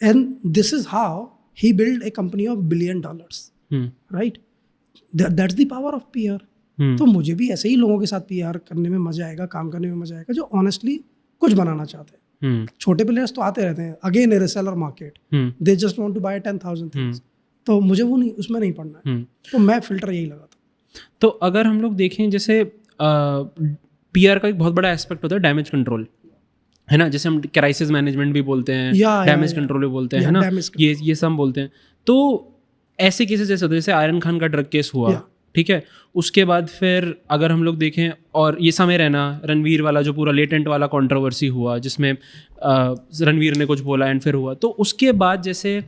and this is how he built a company of $1 billion, right? That's the power of PR. तो मुझे भी ऐसे ही लोगों के साथ PR करने में मजा आएगा, काम करने में मजा आएगा, जो ऑनेस्टली कुछ बनाना चाहते छोटे प्लेयर्स तो आते रहते हैं, again reseller market, they just want to buy 10,000 things, तो मुझे वो नहीं, उसमें नहीं पढ़ना है, तो मैं फिल्टर यही लगाता। तो अगर हम लोग देखें जैसे पीआर का एक बहुत बड़ा एस्पेक्ट होता है डैमेज कंट्रोल, है ना, जैसे हम क्राइसिस मैनेजमेंट भी बोलते हैं, डैमेज कंट्रोल भी बोलते हैं, है ना, ये सब बोलते हैं। तो ऐसे केसेस जैसे होते हैं, जैसे आयरन खान का ड्रग केस हुआ, ठीक है, उसके बाद फिर अगर हम लोग देखें, और ये समय रहना, रणवीर वाला जो पूरा लेटेंट वाला कंट्रोवर्सी हुआ जिसमें रणवीर ने कुछ बोला एंड फिर हुआ, तो उसके बाद जैसे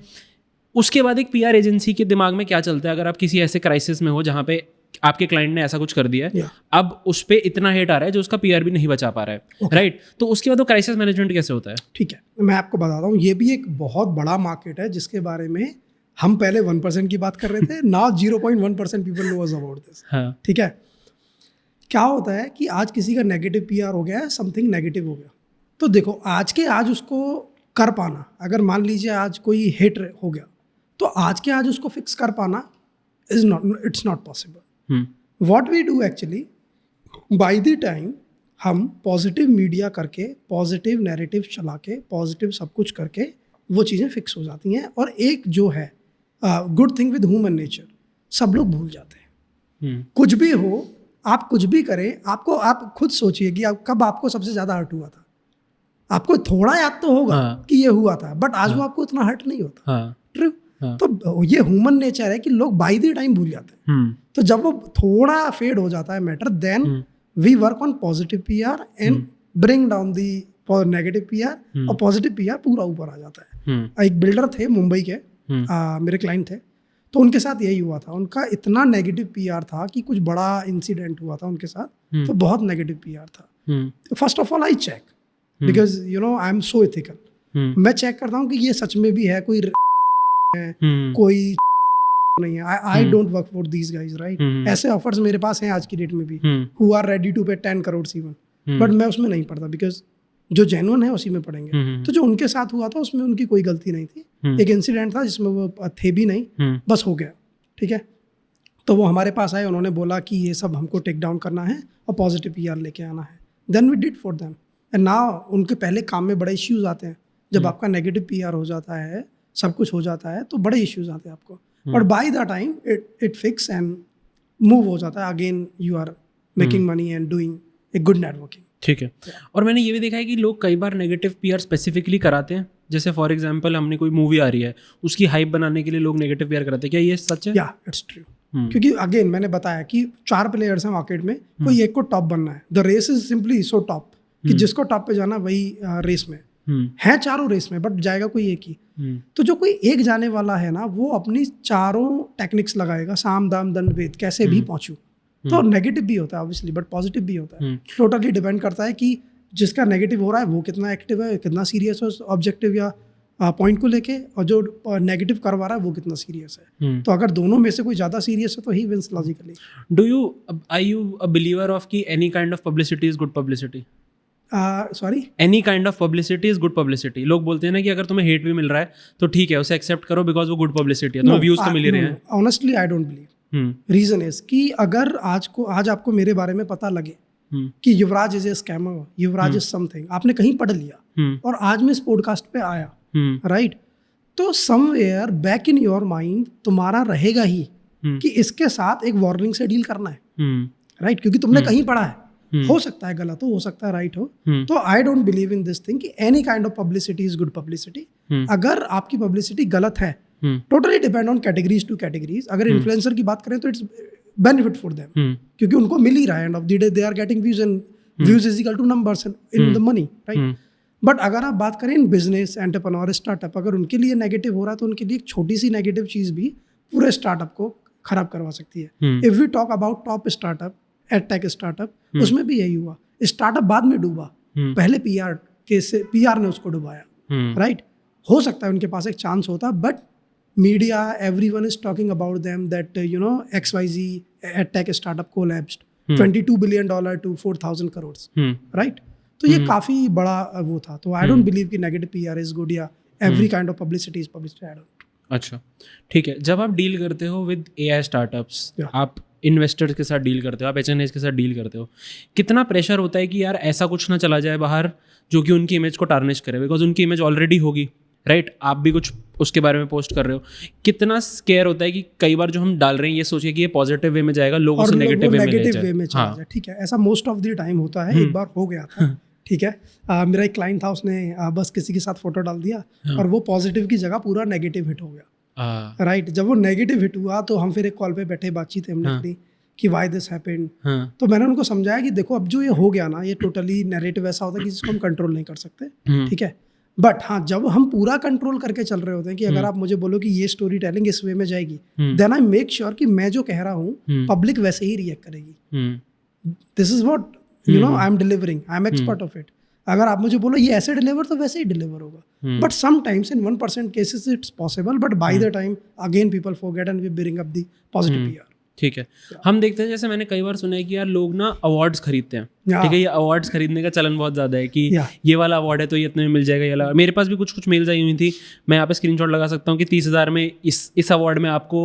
उसके बाद एक पीआर एजेंसी के दिमाग में क्या चलता है, अगर आप किसी ऐसे क्राइसिस में हो जहाँ पे आपके क्लाइंट ने ऐसा कुछ कर दिया है, अब उस पर इतना हेट आ रहा है जो उसका पीआर भी नहीं बचा पा रहा है, राइट, तो उसके बाद वो क्राइसिस मैनेजमेंट कैसे होता है? ठीक है, मैं आपको बताता हूँ, ये भी एक बहुत बड़ा मार्केट है जिसके बारे में हम पहले 1% की बात कर रहे थे, now 0.1% people knows about this. ठीक है, क्या होता है कि आज किसी का नेगेटिव पीआर हो गया है, समथिंग नेगेटिव हो गया, तो देखो आज के आज उसको कर पाना, अगर मान लीजिए आज कोई हिट हो गया, तो आज के आज उसको फिक्स कर पाना it's not possible. What we do actually, by the time हम पॉजिटिव मीडिया करके, पॉजिटिव नैरेटिव चला के, पॉजिटिव सब कुछ करके वो चीज़ें फिक्स हो जाती हैं। और एक जो है good thing with human nature, सब लोग भूल जाते हैं। कुछ भी हो, आप कुछ भी करें, आपको, आप खुद सोचिए कि कब आपको सबसे ज़्यादा हर्ट हुआ था। आपको थोड़ा याद तो होगा कि ये हुआ था, बट आज वो आपको इतना हर्ट नहीं होता। ट्रू। तो ये ह्यूमन नेचर है कि लोग बाय द टाइम भूल जाते हैं। तो जब वो थोड़ा फेड हो जाता है matter, then we work on positive PR and bring down the negative PR, और पॉजिटिव पीआर पूरा ऊपर आ जाता है। एक बिल्डर थे मुंबई के, मेरे क्लाइंट थे, तो उनके साथ यही हुआ था। उनका इतना नेगेटिव पीआर था कि कुछ बड़ा इंसिडेंट हुआ था उनके साथ, तो बहुत नेगेटिव पीआर था। First of all I check, because you know I am so ethical. मैं चेक करता हूँ कि ये सच में भी है, कोई कोई नहीं है। I don't work for these guys, right. ऐसे ऑफर्स मेरे पास हैं आज की डेट में भी, हु आर रेडी टू पे 10 करोड़ इवन, बट मैं उसमें नहीं पड़ता, बिकॉज जो जेन्युइन है उसी में पड़ेंगे। तो जो उनके साथ हुआ था उसमें उनकी कोई गलती नहीं थी, एक इंसिडेंट था जिसमें वो थे भी नहीं, बस हो गया, ठीक है। तो वो हमारे पास आए, उन्होंने बोला कि ये सब हमको टेक डाउन करना है और पॉजिटिव पीआर लेके आना है। Then we did for them, and now उनके पहले काम में बड़े इश्यूज आते हैं। जब आपका नेगेटिव पीआर हो जाता है, सब कुछ हो जाता है, तो बड़े इश्यूज आते हैं आपको, but by the time it fix and move हो जाता है। Again you are making money and doing a good networking. ठीक है। और मैंने ये भी देखा है कि लोग कई बार नेगेटिव पीआर स्पेसिफिकली कराते हैं। जैसे फॉर एग्जांपल हमने कोई मूवी आ रही है, उसकी हाइप बनाने के लिए लोग नेगेटिव पीआर कराते हैं। क्या ये सच है? या इट्स ट्रू, क्योंकि अगेन मैंने बताया कि 4 प्लेयर्स हैं मार्केट में, कोई एक को टॉप बनना है। The race is simply so top कि जिसको टॉप पे जाना वही रेस में है। चारों रेस में, बट जाएगा कोई एक ही। तो जो कोई एक जाने वाला है ना, वो अपनी चारों टेक्निक्स लगाएगा, साम दाम दंड भेद, कैसे भी पहुंचूं। तो नेगेटिव भी होता है ऑब्वियसली, बट पॉजिटिव भी होता है। टोटली डिपेंड करता है कि जिसका नेगेटिव हो रहा है वो कितना एक्टिव है, कितना सीरियस है ऑब्जेक्टिव या पॉइंट को लेके, और जो नेगेटिव करवा रहा है वो कितना सीरियस है। तो अगर दोनों में से कोई ज़्यादा सीरियस है तो he wins logically. Are you a believer of कि any kind of publicity is good publicity? Sorry, any kind of publicity is good publicity. लोग बोलते हैं ना कि अगर तुम्हें हेट भी मिल रहा है तो ठीक है, उसे एक्सेप्ट करो बिकॉज वो गुड पब्लिसिटी है, तुम्हें व्यूज तो मिल ही रहे हैं। Honestly I don't believe. Reason is कि अगर आज आपको मेरे बारे में पता लगे कि Yuvraj is a scammer, Yuvraj is something, आपने कहीं पढ़ लिया और आज मैं इस पॉडकास्ट पे आया, राइट, तो somewhere back in your mind तुम्हारा रहेगा ही कि इसके साथ एक वार्निंग से डील करना है, राइट, क्योंकि तुमने कहीं पढ़ा है। हो सकता है गलत हो सकता है राइट हो। तो I don't believe in this thing कि any kind of publicity is good publicity. अगर आपकी पब्लिसिटी गलत है, totally depend on categories to categories. अगर इन्फ्लुएंसर की बात करें तो इट्स बेनिफिट फॉर देम, क्योंकि उनको मिल ही रहा है, end of the day they are getting views, and views is equal to numbers in the money, right. But अगर आप बात करें इन बिजनेस, एंटरप्रेन्योर, स्टार्टअप, अगर उनके लिए नेगेटिव हो रहा है तो उनके लिए एक छोटी सी नेगेटिव चीज भी पूरे स्टार्टअप को खराब करवा सकती है। If we talk about top startup, edtech startup, उसमें भी यही हुआ। स्टार्टअप बाद में डूबा, पहले पीआर ने उसको डुबाया, राइट। हो सकता है उनके पास एक चांस होता, but media, everyone is talking about them that you know XYZ edtech startup collapsed, $22 billion to 4,000 crores, right. तो ये काफी बड़ा वो था। तो आई डोंट बिलीव कि नेगेटिव पीआर इज गुड या every kind of publicity is publicity. I don't. अच्छा, ठीक है। जब आप डील करते हो विद AI स्टार्टअप्स, आप इन्वेस्टर्स के साथ डील करते हो, आप एच के साथ डील करते हो, कितना प्रेशर होता है कि यार ऐसा कुछ ना चला जाए बाहर जो कि उनकी इमेज को टार्निश करे, बिकॉज उनकी इमेज ऑलरेडी होगी, राइट? आप भी कुछ उसके बारे में पोस्ट कर रहे हो, कितना स्केयर होता है कि कई बार जो हम डाल रहे हैं ये सोचिए कि ये पॉजिटिव वे में जाएगा, लोगों से नेगेटिव वे में चला जाए। ठीक है, ऐसा मोस्ट ऑफ द टाइम होता है। एक बार हो गया था, ठीक है, मेरा एक क्लाइंट था, उसने बस किसी के साथ फोटो डाल दिया और वो पॉजिटिव की जगह पूरा नेगेटिव हिट हो गया, राइट? जब वो नेगेटिव हिट हुआ तो हम फिर एक कॉल पे बैठे, बातचीत हमने करी कि व्हाई दिस हैपेंड। तो मैंने उनको समझाया कि देखो अब जो ये हो गया ना, ये टोटली नैरेटिव ऐसा होता है कि जिसको हम कंट्रोल नहीं कर सकते, ठीक है, बट हाँ जब हम पूरा कंट्रोल करके चल रहे होते हैं कि अगर आप मुझे बोलो कि ये स्टोरी टेलिंग इस वे में जाएगी, देन आई मेक श्योर कि मैं जो कह रहा हूँ पब्लिक वैसे ही रिएक्ट करेगी। This is what you know I am delivering, I am expert of it. अगर आप मुझे बोलो ये ऐसे डिलीवर, तो वैसे ही डिलीवर होगा। But sometimes in 1% cases it's possible, but by the time again people forget and we bring up the positive PR. ठीक है, हम देखते हैं, जैसे मैंने कई बार सुना है कि यार लोग ना अवार्ड्स खरीदते हैं, ठीक है, ये अवार्ड्स खरीदने का चलन बहुत ज़्यादा है कि ये वाला अवार्ड है तो ये इतने में मिल जाएगा, ये वाला। मेरे पास भी कुछ मेल्स आई हुई थी, मैं यहाँ पे स्क्रीनशॉट लगा सकता हूँ कि 30,000 में इस अवार्ड में आपको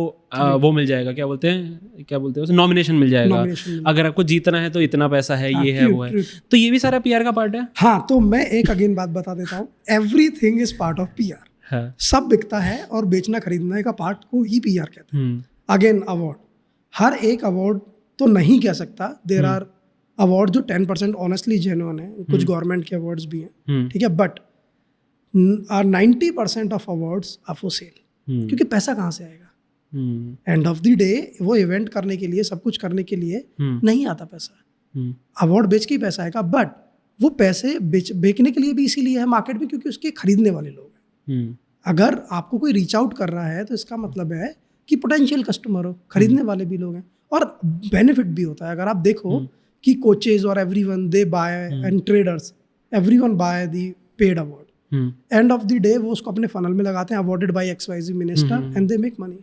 वो मिल जाएगा, क्या बोलते हैं उसे, नॉमिनेशन मिल जाएगा, अगर आपको जीतना है तो इतना पैसा है, ये है वो है। तो ये भी सारा पीआर का पार्ट है। हाँ, तो मैं एक अगेन बात बता देता हूँ, everything is part of PR. सब बिकता है और बेचना खरीदने का पार्ट को ही पीआर कहते हैं। अगेन अवार्ड, हर एक अवार्ड तो नहीं कह सकता, देयर आर अवार्ड जो 10% ऑनेस्टली जेन्युइन है, कुछ गवर्नमेंट के अवार्ड्स भी हैं, ठीक है, but 90% of awards are for sale, क्योंकि पैसा कहाँ से आएगा? एंड ऑफ द डे वो इवेंट करने के लिए, सब कुछ करने के लिए नहीं आता पैसा, अवार्ड बेच के ही पैसा आएगा। बट वो पैसे बेचने के लिए भी इसीलिए है मार्केट में क्योंकि उसके खरीदने वाले लोग हैं। अगर आपको कोई रीच आउट कर रहा है तो इसका मतलब है कि पोटेंशियल कस्टमर हो, खरीदने वाले भी लोग हैं, और बेनिफिट भी होता है। अगर आप देखो कि कोचेज और everyone they buy and traders everyone buy the paid award, end of the day वो उसको अपने फनल में लगाते हैं, awarded by XYZ minister, and they make money.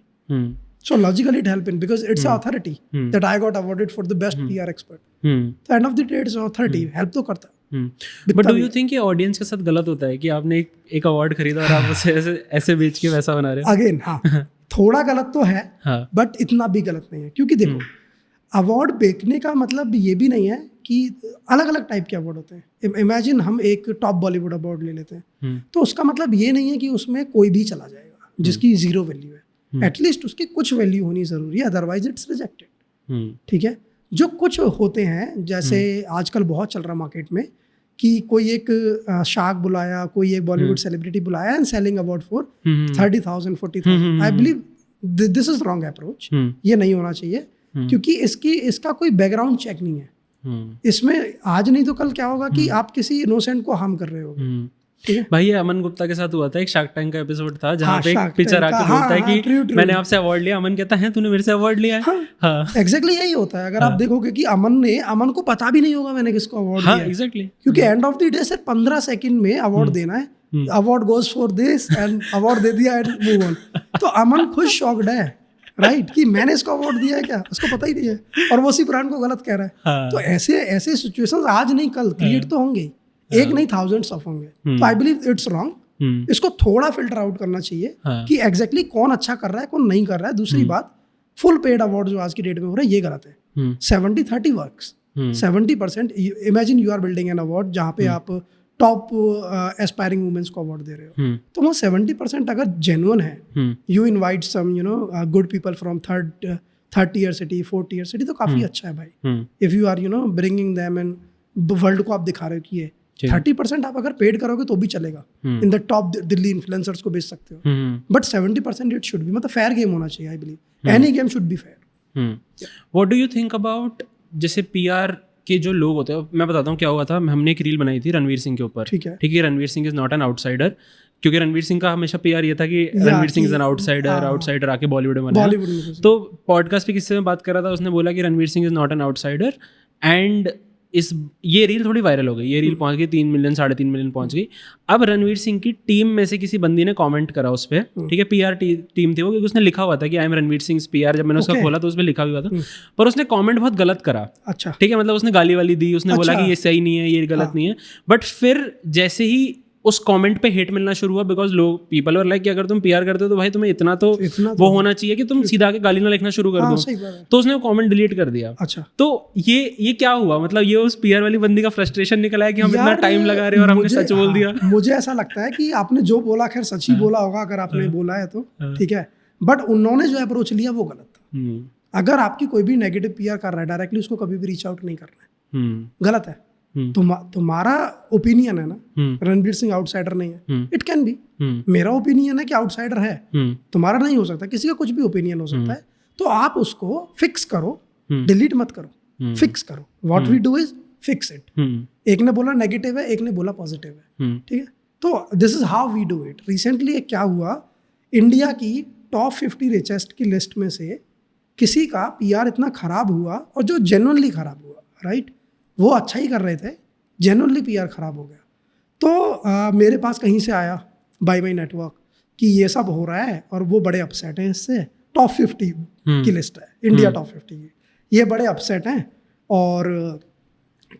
So logically it helping because it's an authority that I got awarded for the best PR expert. So end of the day it's authority, help तो करता है। But do you think ये audience के साथ गलत होता है कि आपने एक अवार्ड खरीदा और आप उसे ऐसे बेच के पैसा बना रहे हो? अगेन हाँ, थोड़ा गलत तो है, बट इतना भी गलत नहीं है, क्योंकि देखो अवार्ड बेचने का मतलब ये भी नहीं है कि अलग अलग टाइप के अवार्ड होते हैं। इमेजिन हम एक टॉप बॉलीवुड अवार्ड ले लेते हैं, तो उसका मतलब ये नहीं है कि उसमें कोई भी चला जाएगा जिसकी जीरो वैल्यू है, एटलीस्ट उसकी कुछ वैल्यू होनी जरूरी है, अदरवाइज इट्स रिजेक्टेड। ठीक है, जो कुछ होते हैं जैसे आजकल बहुत चल रहा मार्केट में कि कोई एक शार्क बुलाया, कोई एक बॉलीवुड सेलिब्रिटी बुलाया and selling award for 30,000 40,000, I believe this is wrong approach. ये नहीं होना चाहिए, क्योंकि इसका कोई बैकग्राउंड चेक नहीं है। इसमें आज नहीं तो कल क्या होगा कि आप किसी इनोसेंट को हार्म कर रहे हो। भाई ये अमन गुप्ता के साथ हुआ था, एक शार्क टैंक का एपिसोड था जहाँ पे एक पिक्चर आके बोलता है कि मैंने आपसे अवार्ड लिया, अमन कहता है तूने मेरे से अवार्ड लिया है। एग्जैक्टली यही होता है। अगर आप देखोगे कि अमन को पता भी नहीं होगा मैंने किसको अवार्ड दिया। एग्जैक्टली, क्योंकि एंड ऑफ द डे सिर्फ 15 सेकंड में अवार्ड देना है, award goes for this and award दे दिया एंड मूव ऑन। तो अमन खुद शॉक्ड है, राइट, कि मैंने इसको अवार्ड दिया है क्या, उसको पता ही नहीं है, और वो उसी ब्रांड को गलत कह रहा है। तो ऐसे सिचुएशंस आज नहीं कल क्रिएट तो होंगे, एक नहीं थाउजेंड्स ऑफ होंगे। तो आई बिलीव इट्स रॉन्ग। इसको थोड़ा फिल्टर आउट करना चाहिए कि एग्जैक्टली कौन अच्छा कर रहा है, कौन नहीं कर रहा है। दूसरी बात, फुल पेड अवार्ड जो आज की डेट में हो रहा है ये गलत है। 70-30 works, 70%। Imagine you are building an award जहाँ पे आप टॉप एस्पायरिंग वुमेन्स को अवार्ड दे रहे हो, तो वो 70% अगर जेन्युइन है, you invite some good people from third tier city, fourth tier city, तो काफी अच्छा है भाई। If you are bringing them and world को आप दिखा रहे हो कि ये 30% आप अगर पेड करोगे तो भी चलेगा, इन द टॉप दिल्ली इन्फ्लुएंसर्स को बेच सकते हो, बट 70% इट शुड बी, मतलब फेयर गेम होना चाहिए। I believe any game should be fair. What do you think about जैसे पीआर के जो लोग होते हैं? मैं बताता हूँ क्या हुआ था। हमने एक रील बनाई थी रणवीर सिंह के ऊपर, ठीक है, Ranveer Singh is not an outsider, क्योंकि रणवीर सिंह का हमेशा पीआर ये था कि Ranveer Singh is an outsider आके बॉलीवुड में बना। तो पॉडकास्ट पे किससे में बात कर रहा था, उसने बोला कि Ranveer Singh is not an outsider, and ये रील थोड़ी वायरल हो गई, ये रील पहुंच गई 3 मिलियन 3.5 मिलियन पहुंच गई। अब रणवीर सिंह की टीम में से किसी बंदी ने कमेंट करा उस पर, ठीक है, पीआर टीम थी वो, क्योंकि उसने लिखा हुआ था कि I M Ranveer Singh PR. जब मैंने उसका खोला तो उसमें लिखा हुआ था, पर उसने कमेंट बहुत गलत करा। अच्छा, ठीक है, मतलब उसने गाली वाली दी, उसने बोला कि ये सही नहीं है, ये गलत नहीं है। बट फिर जैसे ही उस कमेंट पे हेट मिलना शुरू हुआ बिकॉज लोग पीपल वर लाइक कि अगर तुम पीआर करते हो तो भाई तुम्हें इतना तो वो होना चाहिए कि तुम सीधा के गाली ना लिखना शुरू कर दो। सही बात है। तो उसने वो कमेंट डिलीट कर दिया। अच्छा, तो ये क्या हुआ, मतलब ये उस पीआर वाली बंदी का फ्रस्ट्रेशन निकला है कि हम इतना टाइम लगा रहे हैं और हमने सच बोल दिया। मुझे ऐसा लगता है कि आपने जो बोला खैर सच ही बोला होगा अगर आपने बोला है तो ठीक है, बट उन्होंने जो अप्रोच लिया वो गलत था। अगर आपकी कोई भी नेगेटिव पीआर कर रहा है डायरेक्टली उसको कभी भी रीच आउट नहीं करना है, गलत है। तुम्हारा ओपिनियन है ना, रणवीर सिंह आउटसाइडर नहीं है, इट कैन बी। मेरा ओपिनियन है कि आउटसाइडर है, तुम्हारा नहीं हो सकता, किसी का कुछ भी ओपिनियन हो सकता है। तो आप उसको फिक्स करो, डिलीट मत करो, फिक्स करो। What we do is fix it. एक ने बोला नेगेटिव है, एक ने बोला पॉजिटिव है, ठीक है। तो this is how we do it. Recently क्या हुआ, इंडिया की टॉप 50 रिचेस्ट की लिस्ट में से किसी का पीआर इतना खराब हुआ, और जो जेन्युइनली खराब हुआ, राइट, वो अच्छा ही कर रहे थे, जेन्युइनली पीआर खराब हो गया। तो मेरे पास कहीं से आया बाय माई नेटवर्क कि ये सब हो रहा है और वो बड़े अपसेट हैं इससे। टॉप 50 की लिस्ट है, इंडिया टॉप 50 की, ये बड़े अपसेट हैं और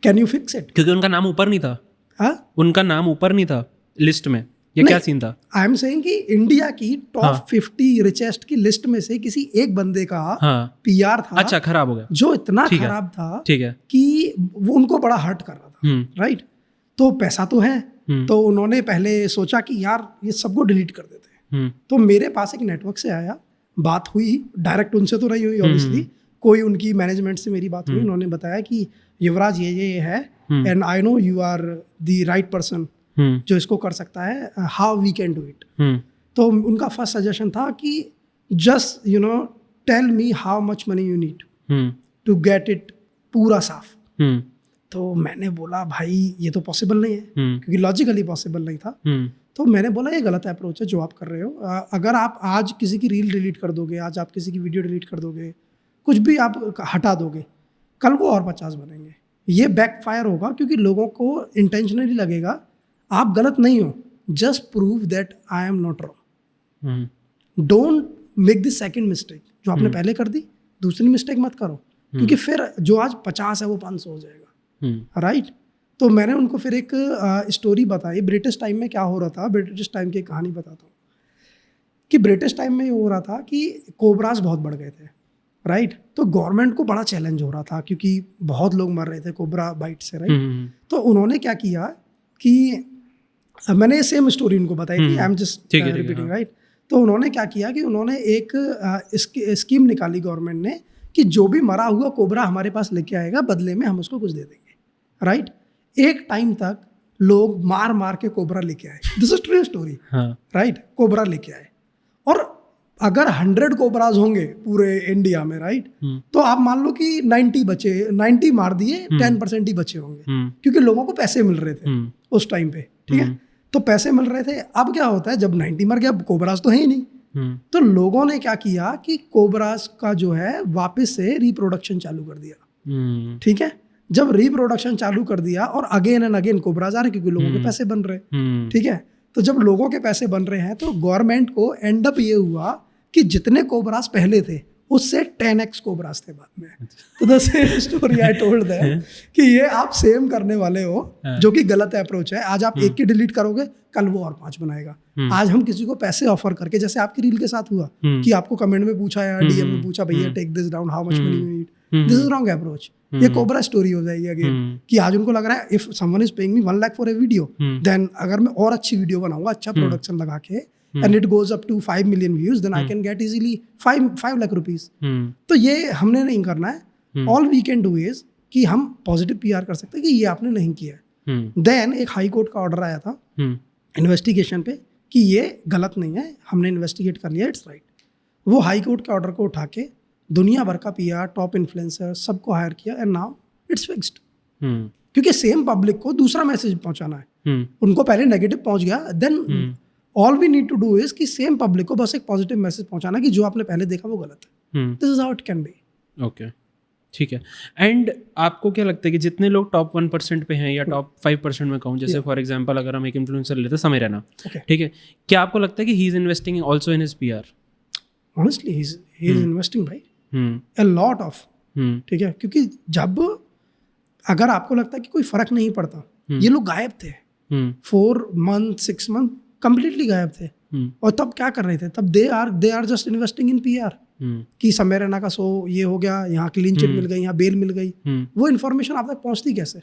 कैन यू फिक्स इट। क्योंकि उनका नाम ऊपर नहीं था। उनका नाम ऊपर नहीं था लिस्ट में, ये क्या सीन था? आई एम सेइंग कि इंडिया की टॉप 50 रिचेस्ट की लिस्ट में से किसी एक बंदे का पीआर था, अच्छा, खराब हो गया, जो इतना खराब था, ठीक है, कि वो उनको बड़ा हर्ट कर रहा था, राइट। तो पैसा तो है, तो उन्होंने पहले सोचा कि यार ये सबको डिलीट कर देते हैं। तो मेरे पास एक नेटवर्क से आया, बात हुई, डायरेक्ट उनसे तो नहीं हुई ऑब्वियसली, कोई उनकी मैनेजमेंट से मेरी बात हुई। उन्होंने बताया कि युवराज ये है, and I know you are the right person जो इसको कर सकता है, how we can do it. तो उनका फर्स्ट सजेशन था कि just tell me how much money you need to get it पूरा साफ। तो मैंने बोला भाई ये तो पॉसिबल नहीं है, क्योंकि लॉजिकली पॉसिबल नहीं था। तो मैंने बोला ये गलत अप्रोच है जो आप कर रहे हो। अगर आप आज किसी की रील डिलीट कर दोगे, आज आप किसी की वीडियो डिलीट कर दोगे, कुछ भी आप हटा दोगे, कल को और 50 बनेंगे। ये बैकफायर होगा, क्योंकि लोगों को इंटेंशनली लगेगा आप गलत नहीं हो, just prove that I am not wrong. Don't make the second mistake, जो आपने पहले कर दी दूसरी मिस्टेक मत करो, क्योंकि फिर जो आज 50 है वो 500 हो जाएगा, राइट। तो मैंने उनको फिर एक स्टोरी बताई, ब्रिटिश टाइम में क्या हो रहा था। ब्रिटिश टाइम की कहानी बताता हूँ कि ब्रिटिश टाइम में ये हो रहा था कि कोबराज बहुत बढ़ गए थे, राइट। तो गवर्नमेंट को बड़ा चैलेंज हो रहा था, क्योंकि बहुत लोग मर रहे थे कोबरा बाइट से, राइट। तो उन्होंने क्या किया कि मैंने सेम स्टोरी उनको बताई थी, आई एम जस्ट रिपीटिंग, राइट। तो उन्होंने क्या किया कि उन्होंने एक स्कीम निकाली गवर्नमेंट ने कि जो भी मरा हुआ कोबरा हमारे पास लेके आएगा, बदले में हम उसको कुछ दे देंगे, राइट। एक टाइम तक लोग मार मार के कोबरा लेके आए, this is true story, right. Cobra लेके आए, और अगर 100 कोबराज होंगे पूरे इंडिया में, राइट, तो आप मान लो कि 90 बचे, 90 मार दिए, 10% ही बचे होंगे, क्योंकि लोगों को पैसे मिल रहे थे उस टाइम पे, ठीक है। तो पैसे मिल रहे थे। अब क्या होता है, जब 90 मर गया, कोबराज तो है ही नहीं, तो लोगों ने क्या किया कि कोबराज का जो है वापस से रिप्रोडक्शन चालू कर दिया, ठीक है। जब रिप्रोडक्शन चालू कर दिया और अगेन एंड अगेन कोबराज आ रहे, क्योंकि लोगों के पैसे बन रहे, ठीक है। तो जब लोगों के पैसे बन रहे हैं, तो गवर्नमेंट को एंड अप ये हुआ कि जितने कोबराज पहले थे उससे 10x कोबराज थे बाद में। तो the same story I told them कि ये आप सेम करने वाले हो, जो कि गलत अप्रोच है। आज आप एक की डिलीट करोगे, कल वो और 5 बनाएगा। आज हम किसी को पैसे ऑफर करके, जैसे आपकी रील के साथ हुआ कि आपको कमेंट में पूछा या डीएम में पूछा, भैया take this down, how much money you need, this is wrong approach. ये कोबरा स्टोरी हो जाएगी अगेन, कि आज उनको लग रहा है if someone is paying me 1 lakh for a video, then अगर मैं और अच्छी वीडियो बनाऊंगा, अच्छा प्रोडक्शन लगा के, and it goes up to 5 million views, then I can get easily 5 lakh rupees. तो ये हमने नहीं करना है। All we can do is कि हम पॉजिटिव पीआर कर सकते हैं कि ये आपने नहीं किया है। देन एक हाई कोर्ट का ऑर्डर आया था इन्वेस्टिगेशन पे कि ये गलत नहीं है, हमने इन्वेस्टिगेट कर लिया, इट्स राइट। वो हाई कोर्ट के ऑर्डर को उठा के दुनिया भर का पीआर, टॉप इन्फ्लुएंसर सबको हायर किया, एंड नाउ इट्स फिक्स्ड। क्योंकि सेम पब्लिक को दूसरा मैसेज पहुंचाना है, उनको पहले नेगेटिव पहुंच गया, then all we need to do is कि सेम पब्लिक को बस एक पॉजिटिव मैसेज पहुंचाना कि जो आपने पहले देखा वो गलत है। This is how it can B. Okay, ठीक है। एंड आपको क्या लगता है कि जितने लोग टॉप 1% पे हैं या टॉप 5% में कहूँ, जैसे फॉर एग्जांपल अगर हम एक इन्फ्लुएंसर लेते हैं समय रैना, ठीक है, क्या आपको लगता है कि he is investing also in his PR? Honestly he is investing भाई अ लॉट ऑफ, ठीक है। क्योंकि जब अगर आपको लगता है कि कोई फर्क नहीं पड़ता, ये लोग गायब थे, 4 month 6 month कंप्लीटली गायब थे। और तब क्या कर रहे थे? तब they are just investing in PR कि समय रैना का शो ये हो गया, यहाँ क्लीन चिट मिल गई, यहाँ बेल मिल गई। वो इन्फॉर्मेशन आप तक पहुंचती कैसे?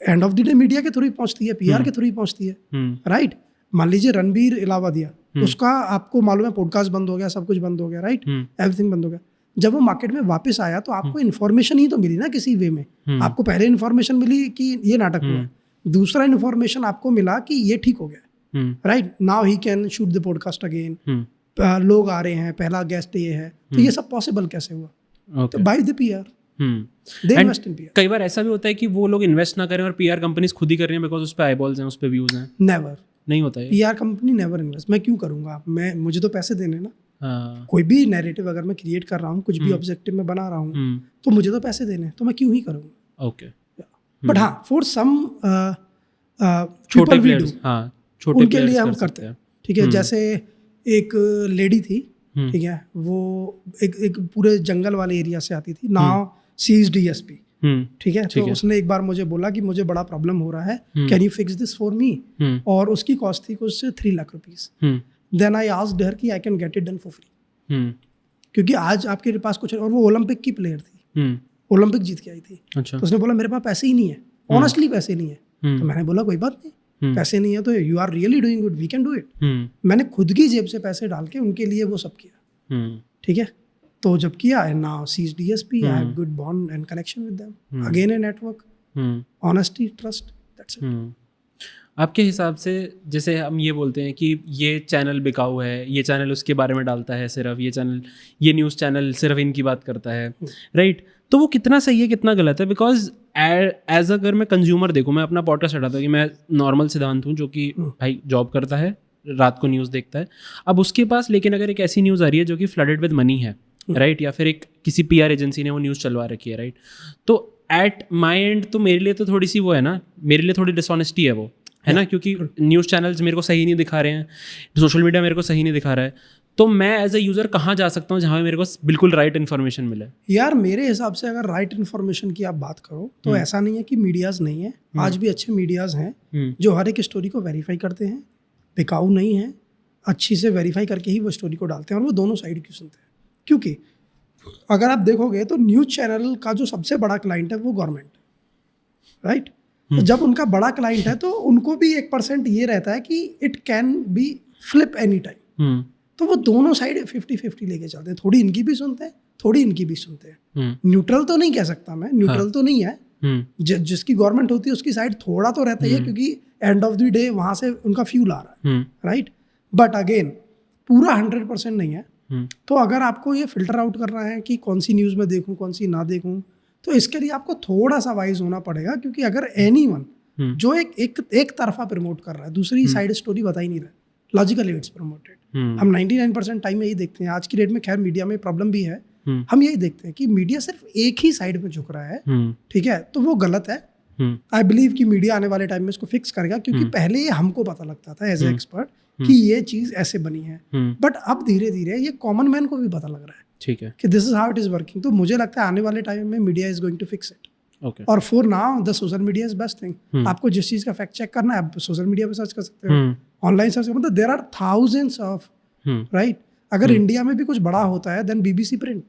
And of the day media के थ्रू ही पहुंचती है, PR के थ्रू ही पहुंचती है, राइट? मान लीजिए रणबीर इलाहाबादिया, उसका आपको मालूम है पॉडकास्ट बंद हो गया, सब कुछ बंद हो गया, राइट? एवरीथिंग बंद हो गया। जब वो मार्केट में वापस आया तो आपको इन्फॉर्मेशन ही तो मिली ना किसी वे में। आपको पहले इन्फॉर्मेशन मिली कि ये नाटक हुआ, दूसरा इन्फॉर्मेशन आपको मिला कि ये ठीक हो गया, right? Now he can shoot the podcast again, लोग आ रहे हैं, पहला गेस्ट ये है, तो ये सब पॉसिबल कैसे हुआ? तो by the PR, they invest in PR। कई बार ऐसा भी होता है कि वो लोग इन्वेस्ट ना करें और PR कंपनीज खुद ही कर रही हैं बिकॉज उस पे आईबॉल्स हैं, उस पे व्यूज हैं। नेवर, नहीं होता है। PR company never invest. मैं क्यों करूंगा? मुझे तो पैसे देने ना। कोई भी नैरेटिव अगर मैं क्रिएट कर रहा हूँ, कुछ भी ऑब्जेक्टिव में बना रहा हूँ, तो मुझे तो पैसे देने, तो मैं क्यों ही करूँगा? ओके। बट हाँ, फॉर सम छोटे प्लेयर्स, हाँ, छोटे उनके लिए हम करते हैं, ठीक है? जैसे एक लेडी थी, ठीक है, वो एक पूरे जंगल वाले एरिया से आती थी, नाउ शी इज DSP, ठीक है? तो उसने एक बार मुझे बोला कि मुझे बड़ा प्रॉब्लम हो रहा है, can you fix this for me? और उसकी कॉस्ट थी कुछ 3 lakh rupees. Then I asked her कि I can get it done for free, क्योंकि आज आपके पास कुछ, और वो ओलंपिक की प्लेयर थी, ओलंपिक जीत के आई थी। अच्छा। तो उसने बोला मेरे पास पैसे ही नहीं है, ऑनेस्टली पैसे नहीं है। तो मैंने बोला कोई बात नहीं, पैसे नहीं है तो you are really doing good, we can do it. मैंने खुद की जेब से पैसे डाल के उनके लिए वो सब किया, ठीक है? तो जब किया, and now she is DSP, I have good bond and connection with them, again a network, honesty, trust, that's it. आपके हिसाब से जैसे हम ये बोलते हैं कि ये चैनल बिकाऊ है, ये चैनल उसके बारे में डालता है सिर्फ, ये चैनल, ये न्यूज़ चैनल सिर्फ इनकी बात करता है, राइट? तो वो कितना सही है, कितना गलत है? बिकॉज एज अगर मैं कंज्यूमर देखूँ, मैं अपना पॉडकास्ट हटाता हूँ कि मैं नॉर्मल सिद्धांत हूँ जो कि भाई जॉब करता है, रात को न्यूज़ देखता है, अब उसके पास लेकिन अगर एक ऐसी न्यूज़ आ रही है जो कि फ्लडेड विद मनी है, राइट? या फिर एक किसी PR एजेंसी ने वो न्यूज़ चलवा रखी है, राइट? तो एट माई एंड तो मेरे लिए तो थोड़ी सी वो है ना, मेरे लिए थोड़ी डिसऑनेस्टी है वो, है ना? क्योंकि न्यूज़ चैनल्स मेरे को सही नहीं दिखा रहे हैं, सोशल मीडिया मेरे को सही नहीं दिखा रहा है, तो मैं एज अ यूज़र कहाँ जा सकता हूँ जहाँ मेरे को बिल्कुल राइट इन्फॉर्मेशन मिले? यार मेरे हिसाब से अगर राइट इन्फॉर्मेशन की आप बात करो तो ऐसा नहीं है कि मीडियाज़ नहीं है, आज भी अच्छे मीडियाज़ हैं जो हर एक स्टोरी को वेरीफाई करते हैं, बिकाऊ नहीं है, अच्छी से वेरीफाई करके ही वो स्टोरी को डालते हैं, और वो दोनों साइड की सुनते हैं। क्योंकि अगर आप देखोगे तो न्यूज़ चैनल का जो सबसे बड़ा क्लाइंट है वो गवर्नमेंट, राइट? तो जब उनका बड़ा क्लाइंट है तो उनको भी 1% ये रहता है कि it can B flip any time, तो वो दोनों साइड 50-50 लेके चलते हैं, थोड़ी इनकी भी सुनते हैं, थोड़ी इनकी भी सुनते हैं। न्यूट्रल तो नहीं कह सकता मैं, न्यूट्रल तो नहीं है, जिसकी गवर्नमेंट होती है उसकी साइड थोड़ा तो रहता ही है, क्योंकि एंड ऑफ द डे वहां से उनका फ्यूल आ रहा है, राइट? बट अगेन पूरा 100% नहीं है। तो अगर आपको ये फिल्टर आउट करना है कि कौन सी न्यूज़ में देखूं, कौन सी ना देखूं, तो इसके लिए आपको थोड़ा सा वाइज होना पड़ेगा, क्योंकि अगर एनीवन जो एक तरफा प्रमोट कर रहा है, दूसरी साइड स्टोरी बता ही नहीं रहा, लॉजिकली इट्स प्रमोटेड। हम 99% टाइम में यही देखते हैं, आज की डेट में खैर मीडिया में प्रॉब्लम भी है, हम यही देखते हैं कि मीडिया सिर्फ एक ही साइड में झुक रहा है, ठीक है? तो वो गलत है। आई बिलीव कि मीडिया आने वाले टाइम में इसको फिक्स करेगा, क्योंकि पहले ये हमको पता लगता था एज ए एक्सपर्ट कि ये चीज़ ऐसे बनी है, बट अब धीरे धीरे ये कॉमन मैन को भी पता लग रहा है, ठीक है, कि this is how it is working. तो मुझे लगता है आने वाले टाइम में media is going to fix it. और for now the social media is best thing. आपको जिस चीज़ का फैक्ट चेक करना है आप सोशल मीडिया पे सर्च कर सकते हो, ऑनलाइन सर्च, मतलब there are thousands of, right? अगर इंडिया में भी कुछ बड़ा होता है देन BBC प्रिंट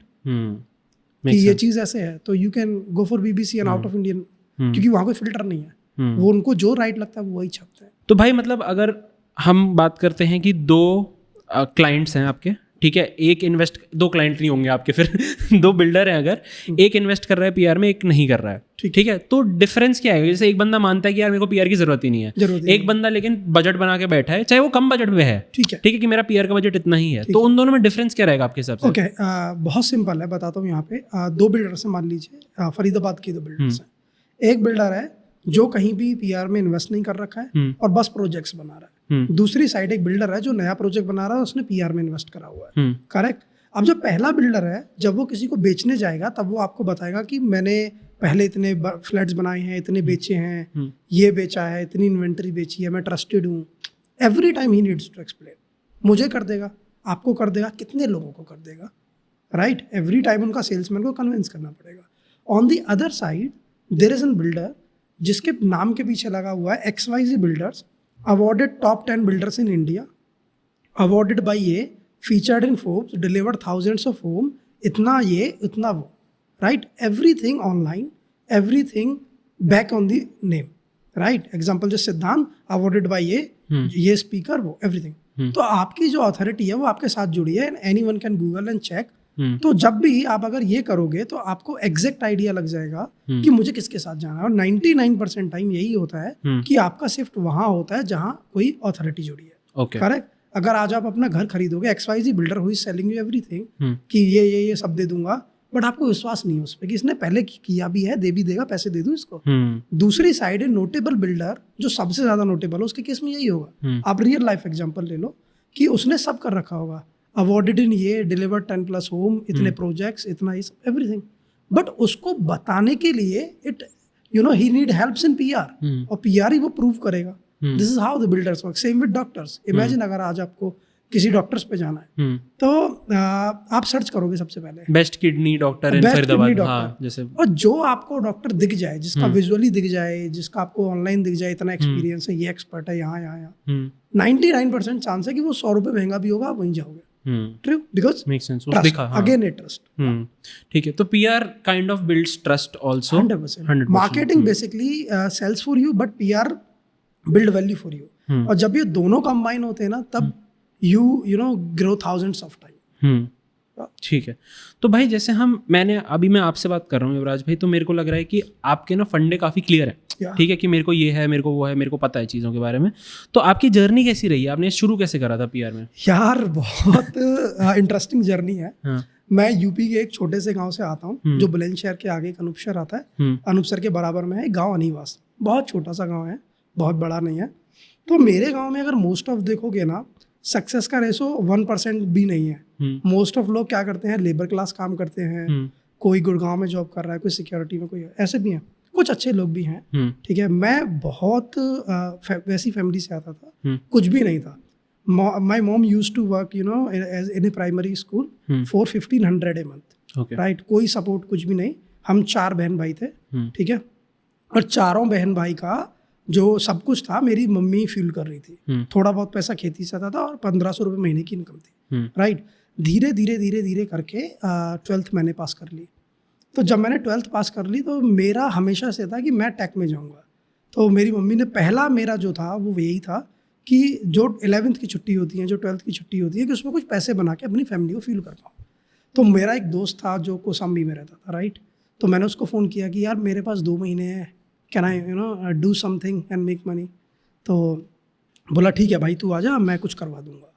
कि ये चीज़ ऐसे है, तो you can go for BBC and out of Indian, क्योंकि वहाँ कोई फिल्टर नहीं है, वो उनको जो राइट लगता है वो वही छापते हैं। तो भाई मतलब अगर हम बात करते हैं कि 2 क्लाइंट्स हैं आपके, ठीक है, एक इन्वेस्ट, 2 क्लाइंट नहीं होंगे आपके फिर 2 बिल्डर हैं, अगर एक इन्वेस्ट कर रहा है PR में, एक नहीं कर रहा है, ठीक है, तो डिफरेंस क्या है? जैसे एक बंदा मानता है कि यार मेरे को PR की जरूरत ही नहीं है, एक बंदा लेकिन बजट बना के बैठा है, चाहे वो कम बजट में है, ठीक है कि मेरा PR का बजट इतना ही है, तो उन दोनों में डिफरेंस क्या रहेगा आपके हिसाब से? ओके, बहुत सिंपल है, बताता हूँ। यहाँ पे 2 बिल्डर्स हैं, मान लीजिए फरीदाबाद के 2 बिल्डर्स हैं। एक बिल्डर है जो कहीं भी PR में इन्वेस्ट नहीं कर रखा है और बस प्रोजेक्ट्स बना रहा है। दूसरी साइड एक बिल्डर है जो नया प्रोजेक्ट बना रहा है, उसने PR में इन्वेस्ट करा हुआ है, करेक्ट? अब जो पहला बिल्डर है, जब वो किसी को बेचने जाएगा तब वो आपको बताएगा कि मैंने पहले इतने फ्लैट्स बनाए हैं, इतने बेचे हैं, ये बेचा है, इतनी इन्वेंट्री बेची है, मैं ट्रस्टेड हूँ। Every time he needs to explain. मुझे कर देगा, आपको कर देगा, कितने लोगों को कर देगा, राइट? एवरी टाइम उनका सेल्समैन को कन्विंस करना पड़ेगा। On the other side there is an builder जिसके नाम के पीछे लगा हुआ है XYZ builders, awarded top 10 builders in India, awarded by a, featured in Forbes, delivered thousands of home, इतना ये इतना वो, right? Everything online, everything back on the name, right? Example जैसे सिद्धांत, अवॉर्डेड बाई ये स्पीकर, वो एवरीथिंग। तो आपकी जो अथॉरिटी है वो आपके साथ जुड़ी है, anyone can Google and check. तो जब भी आप अगर ये करोगे तो आपको एग्जैक्ट आइडिया लग जाएगा कि मुझे किसके साथ जाना है। और 99% टाइम यही होता है कि आपका शिफ्ट वहां होता है जहां कोई अथॉरिटी जुड़ी है, करेक्ट? अगर आज आप अपना घर खरीदोगे, XYZ बिल्डर हुई सेलिंग यू एवरीथिंग कि ये सब दे दूंगा, बट आपको विश्वास नहीं है उस पर कि इसने पहले किया भी है, दे भी देगा, पैसे दे दूं इसको। दूसरी साइड है नोटेबल बिल्डर, जो सबसे ज्यादा नोटेबल है, उसके केस में यही होगा। आप रियल लाइफ एग्जांपल ले लो कि उसने सब कर रखा होगा, अवॉर्डेड इन ये, डिलीवर्ड 10+ होम, इतने प्रोजेक्ट्स, इतना ये सब एवरीथिंग, बट उसको बताने के लिए it he need helps in PR, और PR ही वो प्रूव करेगा। This is how the builders work. Same with doctors. Imagine अगर आज आपको किसी डॉक्टर्स पे जाना है तो आप सर्च करोगे सबसे पहले बेस्ट किडनी डॉक्टर इन फरीदाबाद, हाँ, जैसे, और जो आपको डॉक्टर दिख जाए, जिसका विजुअली दिख जाए, जिसका आपको ऑनलाइन दिख जाए, इतना एक्सपीरियंस है, ये एक्सपर्ट है, यहाँ 99% चांस है कि वो 100 रुपये महंगा भी होगा, आप वहीं जाओगे। True, because make sense, again a trust. ठीक है, तो PR kind of builds trust also. 100%। Marketing basically sales for you, but PR build value for you. और जब ये दोनों कंबाइन होते हैं ना, तब you know grow thousands of time। ठीक है, तो भाई जैसे मैं आपसे बात कर रहा हूँ युवराज भाई, तो मेरे को लग रहा है कि आपके ना फंडे काफ़ी क्लियर है, ठीक है, कि मेरे को ये है, मेरे को वो है, मेरे को पता है चीज़ों के बारे में। तो आपकी जर्नी कैसी रही है? आपने शुरू कैसे करा था PR में? यार बहुत इंटरेस्टिंग जर्नी है। मैं यूपी के एक छोटे से गांव से आता हूँ, जो बुलंदशहर के आगे एक अनूपसर आता है। अनूपसर के बराबर में है गाँव अनिवास, बहुत छोटा सा गाँव है, बहुत बड़ा नहीं है। तो मेरे गाँव में अगर मोस्ट ऑफ देखोगे ना, सक्सेस का रेशो 1% भी नहीं है। मोस्ट ऑफ लोग क्या करते हैं, लेबर क्लास काम करते हैं, कोई गुड़गांव में जॉब कर रहा है, कोई सिक्योरिटी में, कोई ऐसे भी हैं, कुछ अच्छे लोग भी हैं, ठीक है। मैं बहुत वैसी फैमिली से आता था, कुछ भी नहीं था। My mom use to work in a primary school for 1500 a month, right? कोई सपोर्ट कुछ भी नहीं। हम 4 बहन भाई थे, ठीक है, और चारों बहन भाई का जो सब कुछ था मेरी मम्मी फील कर रही थी। थोड़ा बहुत पैसा खेती से आता था और 1500 रुपये महीने की इनकम थी, राइट? धीरे धीरे करके 12th मैंने पास कर ली। तो जब मैंने 12th पास कर ली तो मेरा हमेशा से था कि मैं टेक में जाऊंगा। तो मेरी मम्मी ने पहला मेरा जो था वो यही था कि जो 11th की छुट्टी होती है, जो 12th की छुट्टी होती है, कि उसमें कुछ पैसे बना के अपनी फैमिली को फील कर पाऊँ। तो मेरा एक दोस्त था जो कोसाम्बी में रहता था, राइट? तो मैंने उसको फ़ोन किया कि यार मेरे पास 2 महीने हैं, can I do something and make money? तो बोला ठीक है भाई, तू आ जा, मैं कुछ करवा दूंगा।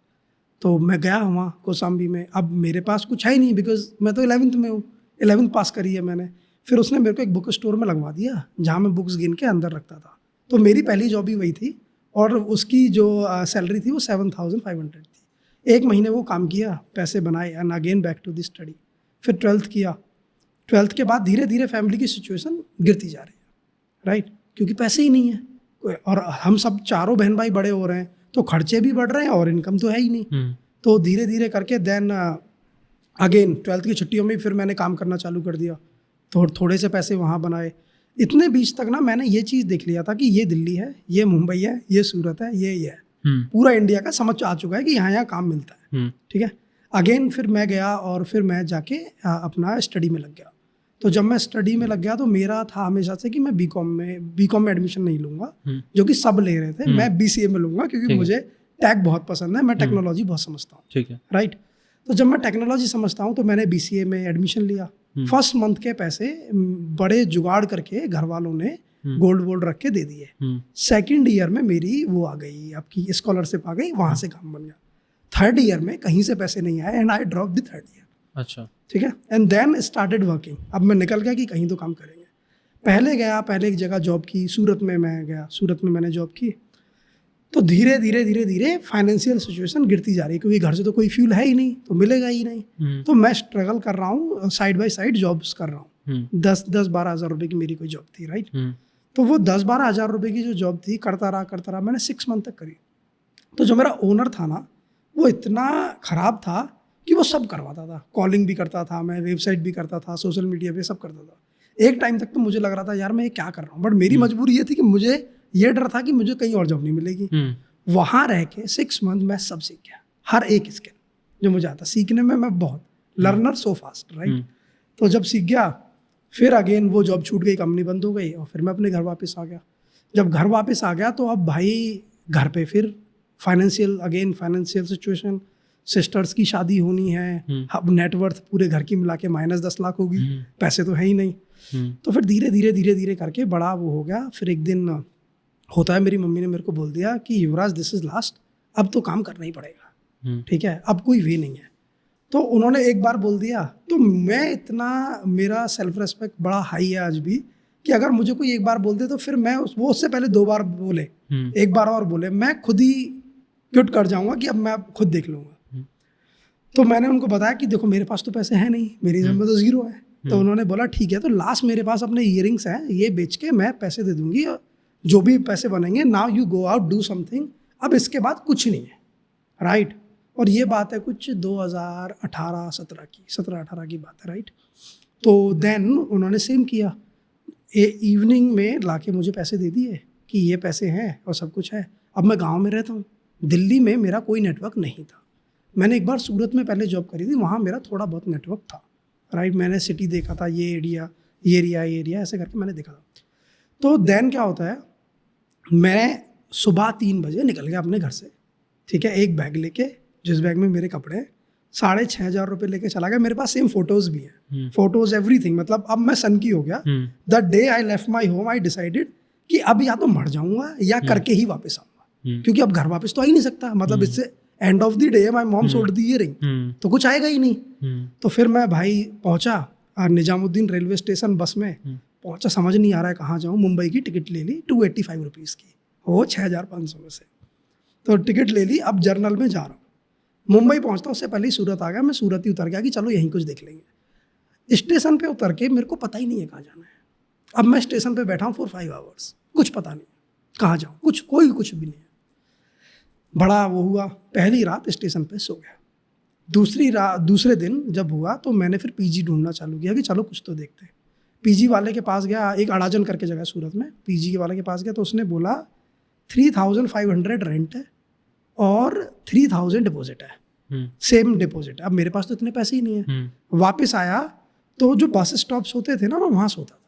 तो मैं गया वहाँ कोसाम्बी में। अब मेरे पास कुछ है ही नहीं, बिकॉज मैं तो 11th में हूँ, 11th पास करी है मैंने। फिर उसने मेरे को एक बुक स्टोर में लगवा दिया जहाँ मैं बुक्स गिन के अंदर रखता था। तो मेरी पहली जॉब ही वही थी, और उसकी जो सैलरी थी वो 7500 थी। 1 महीने वो काम किया, पैसे बनाए, and again back to the study. फिर 12th किया। 12th के बाद धीरे धीरे फैमिली की सिचुएशन गिरती जा रही है, राइट? क्योंकि पैसे ही नहीं है, और हम सब चारों बहन भाई बड़े हो रहे हैं, तो खर्चे भी बढ़ रहे हैं और इनकम तो है ही नहीं। तो धीरे धीरे करके देन अगेन 12th की छुट्टियों में फिर मैंने काम करना चालू कर दिया, तो थोड़े से पैसे वहाँ बनाए। इतने बीच तक ना मैंने ये चीज़ देख लिया था कि ये दिल्ली है, ये मुंबई है, ये सूरत है, ये है, पूरा इंडिया का समझ आ चुका है कि यहाँ काम मिलता है, ठीक है। अगेन फिर मैं गया और फिर मैं जाके अपना स्टडी में लग गया। तो जब मैं स्टडी में लग गया तो मेरा था हमेशा से कि मैं बीकॉम में एडमिशन नहीं लूँगा, जो कि सब ले रहे थे। मैं BCA में लूँगा क्योंकि मुझे टेक बहुत पसंद है, मैं टेक्नोलॉजी बहुत समझता हूँ, ठीक है, राइट? तो जब मैं टेक्नोलॉजी समझता हूँ तो मैंने BCA में एडमिशन लिया। फर्स्ट मंथ के पैसे बड़े जुगाड़ करके घर वालों ने गोल्ड वोल्ड रख के दे दिए। सेकेंड ईयर में मेरी वो आ गई, आपकी स्कॉलरशिप आ गई, वहाँ से काम बन गया। थर्ड ईयर में कहीं से पैसे नहीं आए and I drop the third year. अच्छा, ठीक है, एंड देन स्टार्टेड वर्किंग। अब मैं निकल गया कि कहीं तो काम करेंगे। पहले एक जगह जॉब की, सूरत में मैं गया, सूरत में मैंने जॉब की। तो धीरे धीरे फाइनेंशियल सिचुएशन गिरती जा रही है, क्योंकि घर से तो कोई फ्यूल है ही नहीं, तो मिलेगा ही नहीं। तो मैं स्ट्रगल कर रहा हूँ, साइड बाय साइड जॉब्स कर रहा हूँ। 10-12 हज़ार रुपये की मेरी कोई जॉब थी, राइट? तो वो 10-12 हज़ार रुपये की जो जॉब थी करता रहा मैंने 6 मंथ तक करी। तो जो मेरा ओनर था ना, वो इतना ख़राब था कि वो सब करवाता था। कॉलिंग भी करता था मैं, वेबसाइट भी करता था, सोशल मीडिया पे सब करता था। एक टाइम तक तो मुझे लग रहा था यार मैं ये क्या कर रहा हूँ, बट मेरी मजबूरी ये थी कि मुझे ये डर था कि मुझे कहीं और जॉब नहीं मिलेगी। वहाँ रह के 6 मंथ मैं सब सीख गया, हर एक स्किल जो मुझे आता। सीखने में मैं बहुत लर्नर सो फास्ट, राइट। तो जब सीख गया फिर अगेन वो जॉब छूट गई, कंपनी बंद हो गई और फिर मैं अपने घर वापस आ गया। जब घर वापस आ गया तो अब भाई घर पे फिर फाइनेंशियल सिचुएशन, सिस्टर्स की शादी होनी है, अब नेटवर्थ पूरे घर की मिला के -10 लाख होगी, पैसे तो है ही नहीं। तो फिर धीरे धीरे करके बड़ा वो हो गया। फिर एक दिन होता है मेरी मम्मी ने मेरे को बोल दिया कि युवराज दिस इज़ लास्ट, अब तो काम करना ही पड़ेगा, ठीक है, अब कोई वे नहीं है। तो उन्होंने एक बार बोल दिया तो मैं इतना, मेरा सेल्फ रिस्पेक्ट बड़ा हाई है आज भी, कि अगर मुझे कोई एक बार बोल दे तो फिर मैं वो उससे पहले 2 बार बोले, एक बार और बोले, मैं खुद ही क्विट कर जाऊंगा कि अब मैं खुद देख लूँगा। तो मैंने उनको बताया कि देखो मेरे पास तो पैसे हैं नहीं, मेरी जेब में तो 0 है। तो उन्होंने बोला ठीक है, तो लास्ट मेरे पास अपने ईयरिंग्स हैं, ये बेच के मैं पैसे दे दूंगी, जो भी पैसे बनेंगे, now you go out do something, अब इसके बाद कुछ नहीं है, राइट। और ये बात है कुछ 2018 की बात है, राइट। तो देन उन्होंने सेम किया, इवनिंग में लाके मुझे पैसे दे दिए कि ये पैसे हैं और सब कुछ है। अब मैं गांव में रहता हूँ, दिल्ली में मेरा कोई नेटवर्क नहीं था। मैंने एक बार सूरत में पहले जॉब करी थी, वहाँ मेरा थोड़ा बहुत नेटवर्क था, राइट। मैंने सिटी देखा था, ये एरिया ऐसे करके मैंने देखा था। तो देन क्या होता है, मैं सुबह 3 बजे निकल गया अपने घर से, ठीक है, एक बैग लेके, जिस बैग में मेरे कपड़े हैं, 6,500 रुपये लेके चला गया। मेरे पास सेम फोटोज भी हैं, फोटोज एवरीथिंग, मतलब अब मैं सन की हो गया। The day I left my home I decided कि अब या तो मर जाऊंगा या करके ही वापस आऊंगा, क्योंकि अब घर वापस तो आ ही नहीं सकता, मतलब इससे end of the day my mom sold the earring, तो कुछ आएगा ही नहीं। तो फिर मैं भाई पहुंचा निजामुद्दीन रेलवे स्टेशन, बस में पहुंचा, समझ नहीं आ रहा है कहाँ जाऊँ। मुंबई की टिकट ले ली 285 रुपीज़ की, वो 6,500 में से, तो टिकट ले ली। अब जर्नल में जा रहा हूँ, मुंबई पहुंचता उससे पहले ही सूरत आ गया। मैं सूरत ही उतर गया कि चलो यहीं कुछ देख लेंगे। स्टेशन पे उतर के मेरे को पता ही नहीं है कहाँ जाना है। अब मैं स्टेशन पे बैठा हूँ 4-5 आवर्स, कुछ पता नहीं कहाँ जाऊँ, कुछ भी नहीं है। बड़ा वो हुआ, पहली रात स्टेशन पे सो गया। दूसरे दिन जब हुआ तो मैंने फिर पीजी ढूंढना चालू किया कि चलो कुछ तो देखते हैं। पीजी वाले के पास गया, एक अड़ाजन करके जगह सूरत में, पीजी वाले के पास गया तो उसने बोला 3,500 रेंट है और 3,000 डिपॉजिट है, सेम डिपॉजिट। अब मेरे पास तो इतने पैसे ही नहीं है। वापस आया तो जो बस स्टॉप्स होते थे ना, मैं वहाँ सोता था।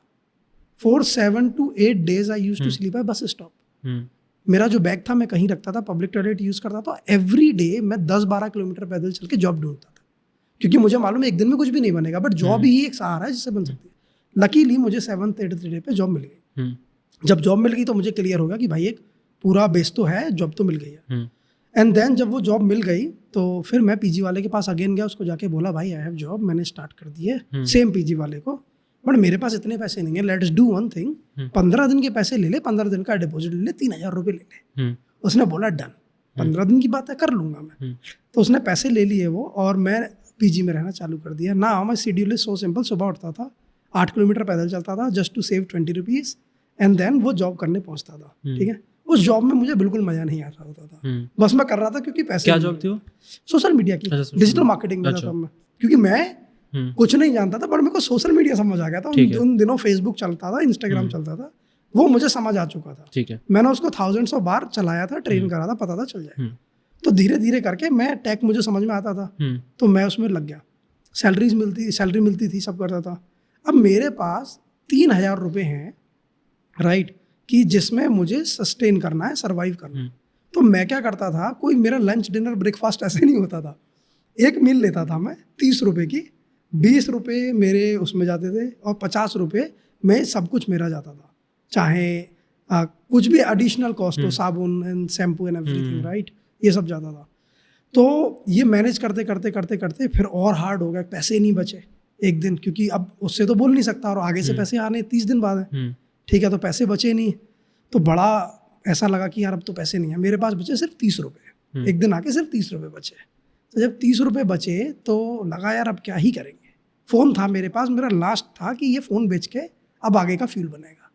7 to 8 days I used to sleep at bus stop. मेरा जो बैग था मैं कहीं रखता था, पब्लिक टॉयलेट यूज़ करता था। एवरी डे मैं 10-12 किलोमीटर पैदल चल के जॉब ढूंढता था, क्योंकि मुझे मालूम है एक दिन में कुछ भी नहीं बनेगा, बट जॉब ही एक सहारा है जिससे बन सकती है। लकीली मुझे 7th-8th डे पे जॉब मिल गई। जब जॉब मिल गई तो मुझे क्लियर हो गया कि भाई एक पूरा बेस तो है, जॉब तो मिल गई है। एंड देन जब वो जॉब मिल गई तो फिर मैं पीजी वाले के पास अगेन गया, उसको जाके बोला भाई आई हैव जॉब, मैंने स्टार्ट कर दी है, सेम पीजी वाले को, बट मेरे पास इतने पैसे नहीं है, लेट्स डू वन थिंग, 15 दिन के पैसे ले ले, 15 दिन का डिपॉजिट ले ले, 3,000 रुपये ले ले। उसने बोला डन, 15 दिन की बात है, कर लूँगा मैं। तो उसने पैसे ले लिए वो, और मैं पीजी में रहना चालू कर दिया ना। My schedule is so simple, सुबह उठता था, 8 किलोमीटर पैदल चलता था just to save 20 rupees, and then वो जॉब करने पहुँचता था, ठीक है। उस जॉब में मुझे बिल्कुल मजा नहीं आ रहा होता था, बस मैं कर रहा था क्योंकि पैसे। क्या जॉब थी वो? सोशल मीडिया की, डिजिटल मार्केटिंग में था मैं, क्योंकि मैं कुछ नहीं जानता था, पर मेरे को सोशल मीडिया समझ आ गया था। उन दिनों फेसबुक चलता था, इंस्टाग्राम चलता था, वो मुझे समझ आ चुका था, ठीक है। मैंने उसको थाउजेंड्स ऑफ बार चलाया था, ट्रेन करा था, पता था चल जाए। तो धीरे धीरे करके मैं टेक मुझे समझ में आता था, तो मैं उसमें लग गया। सैलरी मिलती थी, सब करता था। अब मेरे पास 3,000 रुपये हैं, राइट, कि जिसमें मुझे सस्टेन करना है, सर्वाइव करना है। तो मैं क्या करता था, कोई मेरा लंच डिनर ब्रेकफास्ट ऐसे नहीं होता था। एक मील लेता था मैं 30 रुपये की, 20 रुपये मेरे उसमें जाते थे और 50 रुपये में सब कुछ मेरा जाता था, चाहे कुछ भी एडिशनल कॉस्ट हो, साबुन and shampoo and everything, right, ये सब जाता था। तो ये मैनेज करते करते करते करते फिर और हार्ड हो गया, पैसे नहीं बचे एक दिन, क्योंकि अब उससे तो बोल नहीं सकता, और आगे से पैसे आने 30 दिन बाद है, ठीक है। तो पैसे बचे नहीं, तो बड़ा ऐसा लगा कि यार अब तो पैसे नहीं है मेरे पास, बचे सिर्फ 30 रुपये। एक दिन आके सिर्फ 30 रुपये बचे। तो जब 30 रुपये बचे तो लगा यार अब क्या ही करेंगे। फ़ोन था मेरे पास, मेरा लास्ट था कि ये फ़ोन बेच के अब आगे का फ्यूल बनेगा।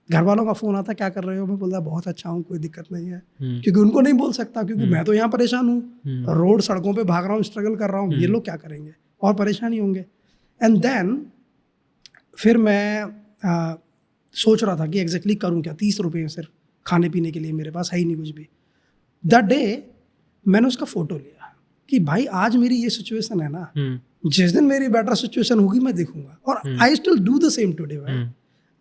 घर वालों का फ़ोन आता, क्या कर रहे हो, मैं बोलता बहुत अच्छा हूँ, कोई दिक्कत नहीं है, क्योंकि उनको नहीं बोल सकता, क्योंकि मैं तो यहाँ परेशान हूँ, रोड सड़कों पे भाग रहा हूँ, स्ट्रगल कर रहा हूँ, ये लोग क्या करेंगे और परेशानी होंगे। एंड देन फिर मैं सोच रहा था कि एग्जैक्टली करूँ क्या, 30 रुपये सिर्फ खाने पीने के लिए मेरे पास है ही नहीं कुछ भी। दैट डे मैंने उसका फ़ोटो लिया कि भाई आज मेरी ये सिचुएशन है ना, जिस दिन मेरी बेटर सिचुएशन होगी मैं देखूंगा। और I still do the same today भाई।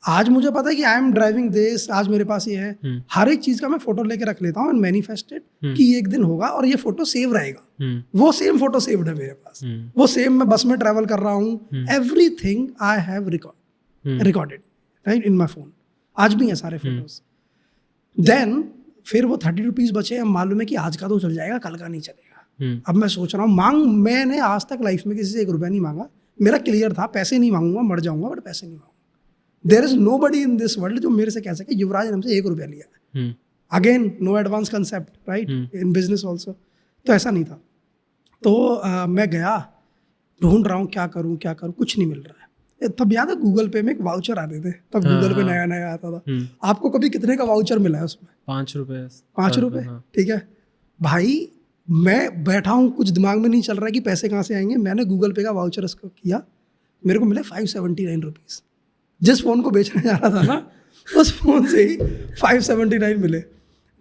आज मुझे पता है कि आई एम ड्राइविंग दिस, आज मेरे पास ये है, हर एक चीज़ का मैं फोटो लेके रख लेता हूँ एंड मैनिफेस्टेड कि ये एक दिन होगा और ये फोटो सेव रहेगा। वो सेम फोटो सेव्ड है मेरे पास, वो सेम मैं बस में ट्रैवल कर रहा हूँ, everything I have recorded right in my phone. आज भी हैं सारे फोटोज। देन फिर वो 30 रुपीज़ बचे, अब मालूम है कि आज का तो चल जाएगा, कल का नहीं चलेगा। अब मैं सोच रहा हूँ मैंने आज तक लाइफ में किसी से 1 रुपया नहीं मांगा। मेरा क्लियर था पैसे नहीं मांगूंगा, मर जाऊंगा बट पैसे नहीं मांगूंगा। There is nobody in this world जो मेरे से कह सके युवराज ने हमसे 1 रुपया लिया है। Again no advance concept right in business also. तो ऐसा नहीं था। तो मैं गया, ढूंढ रहा हूँ क्या करूँ, कुछ नहीं मिल रहा है। तब याद है गूगल पे में एक वाउचर आते थे, तब गूगल पे नया नया आता था। आपको कभी कितने का वाउचर मिला है उसमें? 5 रुपये। 5 रुपये, ठीक है भाई। मैं बैठा हूँ, कुछ दिमाग में नहीं चल रहा है कि पैसे कहाँ से आएंगे। मैंने गूगल पे का वाउचर इसको किया, मेरे को मिले 579 रुपीज़। जिस फ़ोन को बेचने जा रहा था ना, उस फ़ोन से ही 579 मिले।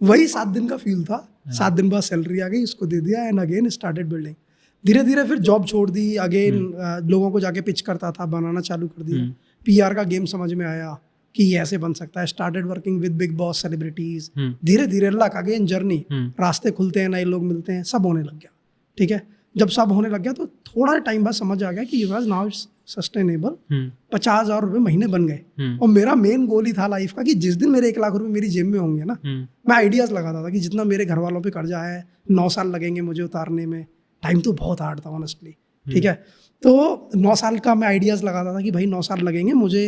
वही 7 दिन का फ्यूल था। 7 दिन बाद सैलरी आ गई, इसको दे दिया एंड अगेन स्टार्टेड बिल्डिंग। धीरे धीरे फिर जॉब छोड़ दी, अगेन लोगों को जाके पिच करता था, बनाना चालू कर दिया। पीआर का गेम समझ में आया कि ये ऐसे बन सकता है। Started working with big boss celebrities. धीरे धीरे लक अगेन जर्नी, रास्ते खुलते हैं, नए लोग मिलते हैं, सब होने लग गया। ठीक है, जब सब होने लग गया तो थोड़ा टाइम बाद समझ आ गया कि युवराज नाउ इट्स सस्टेनेबल। 50,000 रुपये महीने बन गए। और मेरा मेन गोल ही था लाइफ का कि जिस दिन मेरे 1 लाख रुपए मेरी जेब में होंगे ना, मैं आइडियाज लगाता था कि जितना मेरे घर वालों पे कर्जा है, 9 साल लगेंगे मुझे उतारने में। टाइम तो बहुत हार्ड था ऑनेस्टली, ठीक है। तो 9 साल का मैं आइडियाज लगाता था कि भाई 9 साल लगेंगे मुझे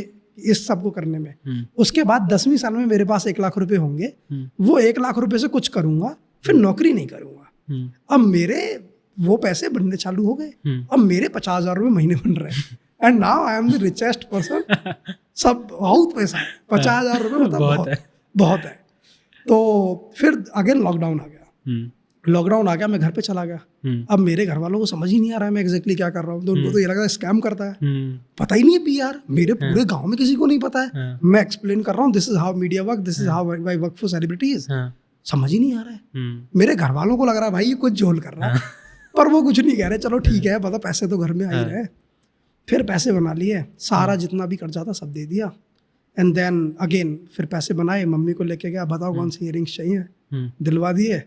इस सब को करने में। उसके बाद 10वीं साल में मेरे पास 1 लाख रुपए होंगे। वो 1 लाख रुपए से कुछ करूंगा, फिर नौकरी नहीं करूंगा। अब मेरे वो पैसे बनने चालू हो गए। अब मेरे 50,000 रुपये महीने बन रहे हैं and now I am the richest person. सब बहुत पैसा है, 50,000 रुपये मतलब बहुत है। तो फिर अगेन लॉकडाउन आ गया। लॉकडाउन आ गया, मैं घर पे चला गया। अब मेरे घर वालों को समझ ही नहीं आ रहा है मैं एग्जैक्टली क्या कर रहा हूँ। तो उनको तो ये लगा स्कैम करता है, पता ही नहीं है पीआर। मेरे पूरे गांव में किसी को नहीं पता है। मैं एक्सप्लेन कर रहा हूँ, this is how media work, this is how I work for celebrities. समझ ही नहीं आ रहा है। मेरे घर वालों को लग रहा है भाई ये कुछ झोल कर रहा है, पर वो कुछ नहीं कह रहे। चलो ठीक है, पता पैसे तो घर में आ ही रहे। फिर पैसे बना लिए, सारा जितना भी कर्जा था सब दे दिया। एंड देन अगेन फिर पैसे बनाए, मम्मी को लेके गया, बताओ कौन सी इयरिंग्स चाहिए, दिलवा दिए।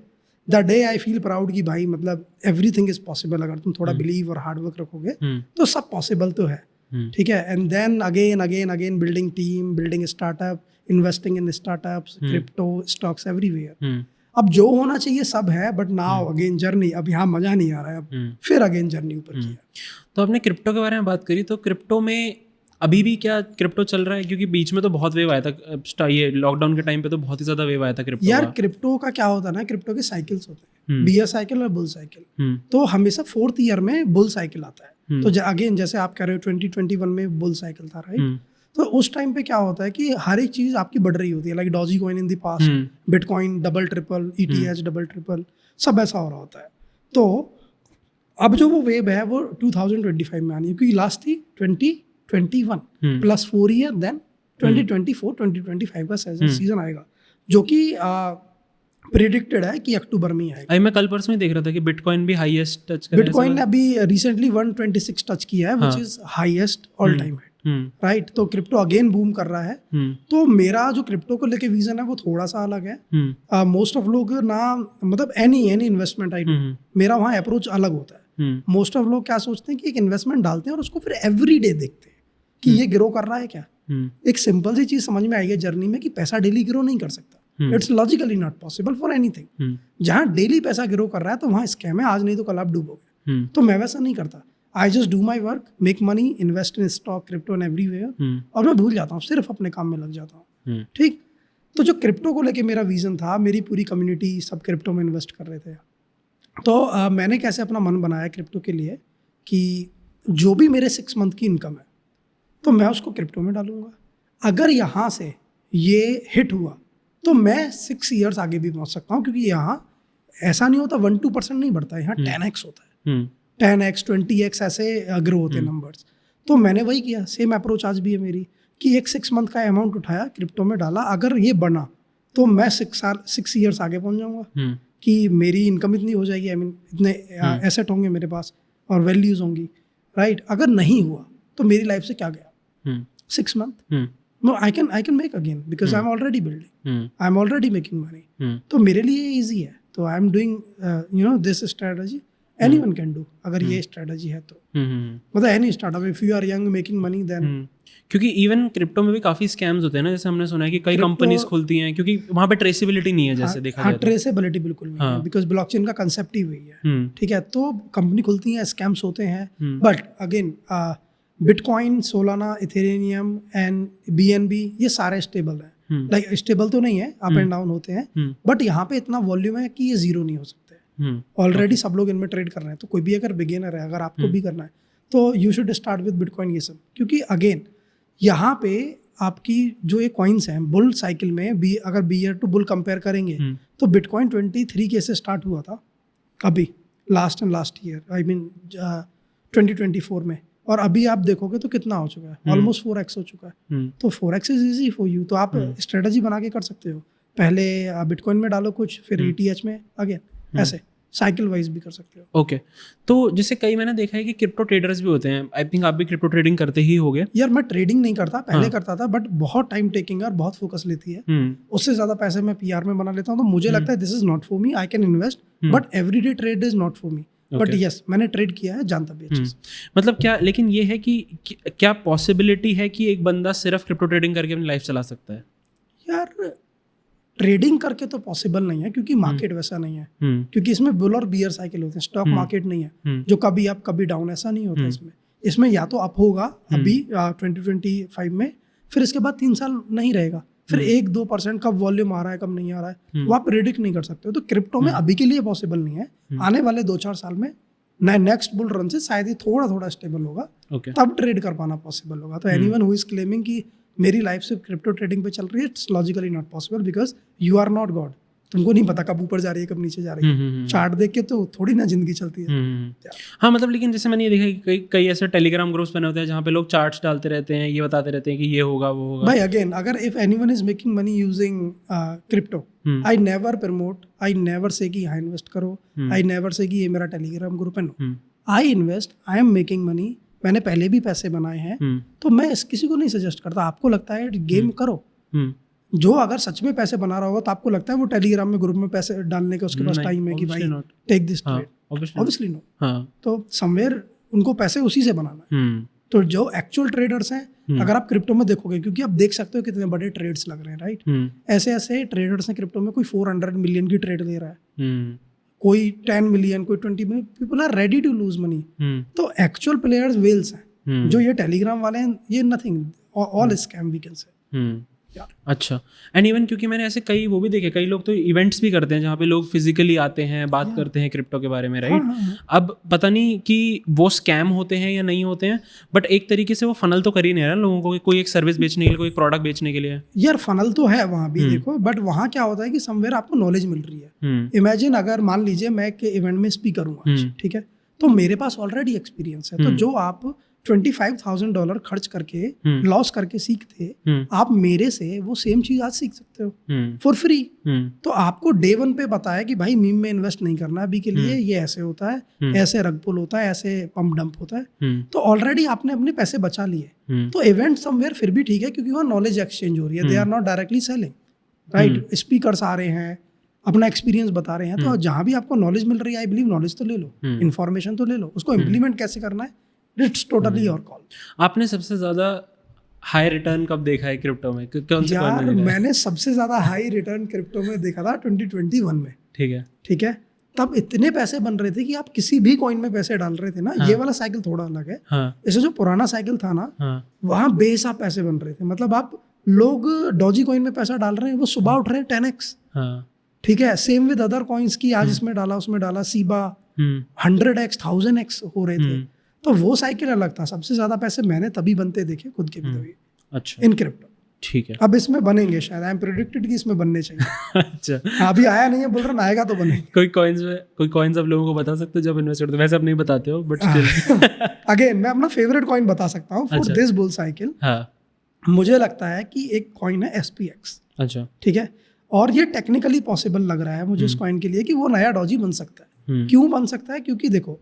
The day I feel proud कि भाई मतलब एवरीथिंग इज पॉसिबल। अगर तुम थोड़ा बिलीव और हार्ड वर्क रखोगे तो सब पॉसिबल तो है, ठीक है। And then again building team, building startup, investing in startups, crypto, stocks, everywhere. अब जो होना चाहिए सब है, बट नाउ अगेन जर्नी। अब यहाँ मजा नहीं आ रहा है। अब फिर अगेन जर्नी ऊपर किया। तो आपने क्रिप्टो के बारे में बात करी, तो क्रिप्टो में अभी भी क्या क्रिप्टो चल रहा है? क्योंकि बीच में तो बहुत वेव आया था, ये लॉकडाउन के टाइम पे तो बहुत ही ज्यादा वेव आया था क्रिप्टो यार। क्रिप्टो का क्या होता है ना, क्रिप्टो के साइकिल्स होते हैं, बियर साइकिल और बुल साइकिल। तो हमेशा 4th ईयर में बुल साइकिल आता है। तो अगेन जैसे आप कह रहे हो 2021 में बुल साइकिल था, राइट। तो उस टाइम पे क्या होता है कि हर एक चीज आपकी बढ़ रही होती है। Like Doge coin in the past, bitcoin double triple, ETH double triple, सब ऐसा हो रहा होता है। तो अब जो वो वेव है वो 2025 में आनी है, क्योंकि लास्ट थी 2021 प्लस 4 ईयर, देन 2024 2025 का सीजन आएगा, जो कि प्रेडिक्टेड है कि अक्टूबर में ही आएगा। मैं कल परसों ही देख रहा था कि बिटकॉइन भी हाईएस्ट टच कर रहा है। बिटकॉइन ने अभी रिसेंटली 126 टच किया है, which is highest all time है, राइट। तो क्रिप्टो अगेन बूम कर रहा है। तो मेरा जो क्रिप्टो को लेके विजन है वो थोड़ा सा अलग है। मोस्ट ऑफ लोग ना, मतलब एनी इन्वेस्टमेंट आई डू, मेरा वहाँ अप्रोच अलग होता है। मोस्ट ऑफ लोग क्या सोचते हैं कि एक इन्वेस्टमेंट डालते हैं और उसको फिर एवरी डे देखते हैं कि ये ग्रो कर रहा है क्या। एक सिंपल सी चीज समझ में आई है जर्नी में कि पैसा डेली ग्रो नहीं कर सकता। It's logically not possible for anything. जहाँ डेली पैसा ग्रो कर रहा है तो वहाँ स्कैम है, आज नहीं तो कल आप डूबोगे। तो मैं वैसा नहीं करता। I just do my work, make money, invest in stock, crypto and everywhere, और मैं भूल जाता हूँ, सिर्फ अपने काम में लग जाता हूँ, ठीक। तो जो क्रिप्टो को लेके मेरा विजन था, मेरी पूरी कम्युनिटी सब क्रिप्टो में इन्वेस्ट कर रहे थे। तो मैंने कैसे अपना मन बनाया क्रिप्टो के लिए कि जो भी मेरे 6 मंथ की इनकम है तो मैं उसको क्रिप्टो में डालूंगा। अगर यहाँ से ये हिट हुआ तो मैं 6 ईयर्स आगे भी पहुँच सकता हूँ, क्योंकि यहाँ ऐसा नहीं होता 1-2% नहीं बढ़ता है, यहाँ 10x होता है। 10x 20x ऐसे ग्रो होते हैं नंबर्स। तो मैंने वही किया, सेम अप्रोच आज भी है मेरी कि एक 6 मंथ का अमाउंट उठाया, क्रिप्टो में डाला, अगर ये बना तो मैं 6 ईयर्स आगे पहुंच जाऊंगा कि मेरी इनकम इतनी हो जाएगी, आई मीन इतने एसेट होंगे मेरे पास और वैल्यूज होंगी, राइट। अगर नहीं हुआ तो मेरी लाइफ से क्या गया? 6 month, no I can make again because I am already building, I am already making money. तो मेरे लिए ईजी है, तो I am doing this strategy, anyone can do अगर ये स्ट्रेटजी है तो। मतलब any startup, if you are young making money then. क्योंकि इवन क्रिप्टो में भी काफी स्कैम्स होते हैं ना, जैसे हमने सुना है कि कई कंपनीज खुलती हैं क्योंकि वहाँ पे ट्रेसेबिलिटी नहीं है, जैसे देखा जाए। ट्रेसेबिलिटी बिल्कुल नहीं है, बिकॉज ब्लॉकचेन का कंसेप्ट ही वही है, ठीक है। तो कंपनी खुलती है, स्कैम्स होते हैं, but again bitcoin, Solana, Ethereum and BNB ये सारे स्टेबल है। लाइक स्टेबल तो नहीं है, अप एंड डाउन होते हैं, बट यहाँ पे इतना वॉल्यूम है कि ये जीरो नहीं हो सकते। ऑलरेडी सब लोग इनमें ट्रेड कर रहे हैं, तो कोई भी अगर बिगिनर है, अगर आपको भी करना है तो you should start with bitcoin, ये सब। क्योंकि अगेन यहाँ पे आपकी जो ये कॉइन्स हैं बुल साइकिल में भी, अगर बियर टू बुल कंपेयर करेंगे तो बिटकॉइन 23 से स्टार्ट हुआ था अभी लास्ट ईयर, आई मीन 2024 में, और अभी आप देखोगे तो कितना हो चुका है, ऑलमोस्ट 4x हो चुका है। तो 4x is easy for you, तो आप स्ट्रेटजी बना के कर सकते हो, पहले बिटकॉइन में डालो कुछ, फिर ETH में अगेन, ऐसे साइकिल वाइज भी कर सकते हो। ओके तो जैसे कई मैंने देखा है कि क्रिप्टो ट्रेडर्स भी होते हैं, आई थिंक आप भी क्रिप्टो ट्रेडिंग करते ही होगे। यार मैं ट्रेडिंग नहीं करता, पहले करता था, बट बहुत टाइम टेकिंग है और बहुत फोकस लेती है। उससे ज्यादा पैसे मैं PR में बना लेता हूँ, तो मुझे लगता है this is not for me, I can invest but everyday trade is not for me. But yes, मैंने ट्रेड किया है, जानता भी अच्छे से। मतलब क्या, लेकिन ये है कि क्या पॉसिबिलिटी है कि एक बंदा सिर्फ क्रिप्टो ट्रेडिंग करके अपनी लाइफ चला सकता है? यार ट्रेडिंग करके तो पॉसिबल नहीं है, क्योंकि मार्केट वैसा नहीं है, क्योंकि इसमें बुल और बियर साइकिल होते हैं, स्टॉक मार्केट नहीं है जो कभी अप कभी डाउन, ऐसा नहीं होता इसमें या तो अप होगा अभी 2025 में, फिर इसके बाद 3 साल नहीं रहेगा, फिर 1-2% कब वॉल्यूम आ रहा है कब नहीं आ रहा है वो आप प्रेडिक्ट नहीं कर सकते हो। तो क्रिप्टो में अभी के लिए पॉसिबल नहीं है, आने वाले 2-4 साल में नेक्स्ट बुल रन से शायद ही थोड़ा स्टेबल होगा, तब ट्रेड कर पाना पॉसिबल होगा। तो एनीवन हु इज क्लेमिंग कि मेरी लाइफ सिर्फ क्रिप्टो ट्रेडिंग पे चल रही है, it's logically not possible, because you are not God. तुमको नहीं पता कब ऊपर जा रही है कब नीचे जा रही है, चार्ट देख के तो थोड़ी ना जिंदगी चलती है। हाँ मतलब, लेकिन जैसे मैंने ये देखा कि कई ऐसे टेलीग्राम ग्रुप्स बने होते हैं जहाँ पे लोग चार्ट्स डालते रहते हैं, ये बताते रहते हैं कि ये होगा वो होगा। भाई अगेन, अगर if anyone is making money using crypto, I never promote, I never say कि यहाँ इन्वेस्ट करो, आई नेवर से कि ये मेरा टेलीग्राम ग्रुप है। No, I invest, I am making money, मैंने पहले भी पैसे बनाए हैं, तो मैं किसी को नहीं सजेस्ट करता। आपको लगता है गेम करो, जो अगर सच में पैसे बना रहा होगा तो आपको लगता है वो टेलीग्राम में ग्रुप में पैसे डालने का उसके पास टाइम है कि भाई take this trade, obviously no. तो समवेयर उनको पैसे उसी से बनाना है। तो जो एक्चुअल ट्रेडर्स हैं, अगर आप क्रिप्टो में देखोगे, क्योंकि आप देख सकते हो कितने बड़े ट्रेड्स लग रहे हैं, राइट। ऐसे ट्रेडर्स हैं क्रिप्टो में, कोई 400 मिलियन की ट्रेड ले रहा है, कोई 10 मिलियन, कोई 20 million, people are ready to lose money. तो एक्चुअल प्लेयर्स वेल्स हैं, जो ये टेलीग्राम वाले हैं ये nothing, all scam we can say. अच्छा, एंड इवन क्योंकि मैंने ऐसे कई वो भी देखे, कई लोग तो इवेंट्स भी करते हैं जहाँ पे लोग फिजिकली आते हैं, बात करते हैं क्रिप्टो के बारे में, राइट। अब पता नहीं कि वो स्कैम होते हैं या नहीं होते हैं, बट एक तरीके से वो फनल तो कर ही नहीं रहा लोगों को, कोई एक सर्विस बेचने के लिए, कोई एक प्रोडक्ट बेचने के लिए। यार फनल तो है वहाँ भी, देखो, बट वहाँ क्या होता है कि समवेयर आपको नॉलेज मिल रही है। इमेजिन अगर मान लीजिए मैं एक इवेंट में स्पीकर हूँ, ठीक है, तो मेरे पास ऑलरेडी एक्सपीरियंस है, तो जो आप $25,000 खर्च करके लॉस करके सीखते, आप मेरे से वो सेम चीज आज सीख सकते हो फॉर फ्री। तो आपको डे 1 पे बताया कि भाई मीम में इन्वेस्ट नहीं करना अभी के लिए, ये ऐसे होता है, ऐसे रग पुल होता है, ऐसे पंप डंप होता है। तो ऑलरेडी आपने अपने पैसे बचा लिए। तो इवेंट समवेयर फिर भी ठीक है, क्योंकि वहाँ नॉलेज एक्सचेंज हो रही है, they are not directly selling, right. Speakers आ रहे हैं, अपना एक्सपीरियंस बता रहे हैं, तो जहाँ भी आपको नॉलेज मिल रही है, आई बिलीव नॉलेज तो ले लो, इन्फॉर्मेशन तो ले लो, उसको इम्प्लीमेंट कैसे करना है, इट्स टोटली योर कॉल। आपने सबसे ज्यादा हाई रिटर्न कब देखा है क्रिप्टो में? कौन से यार मैंने सबसे ज्यादा हाई रिटर्न क्रिप्टो में देखा था 2021 में। ठीक है, तब इतने पैसे बन रहे थे कि आप किसी भी कॉइन में पैसे डाल रहे थे ना। ये वाला साइकिल थोड़ा अलग है, इससे जो पुराना साइकिल था ना, वहाँ बेहिसाब पैसे बन रहे थे। मतलब आप लोग डॉजी कॉइन में पैसा डाल रहे हैं, वो सुबह उठ रहे हैं 10x। ठीक है, सेम विद अदर कॉइन्स की, आज इसमें डाला उसमें डाला, सीबा 100x 1000x हो रहे थे। तो वो साइकिल अलग था। सबसे ज्यादा पैसे मैंने तभी बनते देखे खुद के भी तभी, अच्छा, इन क्रिप्टो। ठीक है। अब इसमें बनेंगे शायद, आई एम प्रेडिक्टेड कि इसमें बनने चाहिए। अच्छा, अभी आया नहीं है, बोल रहा आएगा तो बनेंगे। कोई कॉइन्स आप लोगों को बता सकते हो जब इन्वेस्ट करते हो? वैसे आप नहीं बताते हो बट स्टिल। अगेन मैं अपना फेवरेट कॉइन बता सकता हूँ फॉर दिस बुल साइकिल। हाँ, मुझे लगता है कि एक कॉइन है SPX। अच्छा, ठीक है, और ये टेक्निकली पॉसिबल लग रहा है मुझे इस कॉइन के लिए कि वो नया डॉजी बन सकता है। क्यों बन सकता है? क्योंकि देखो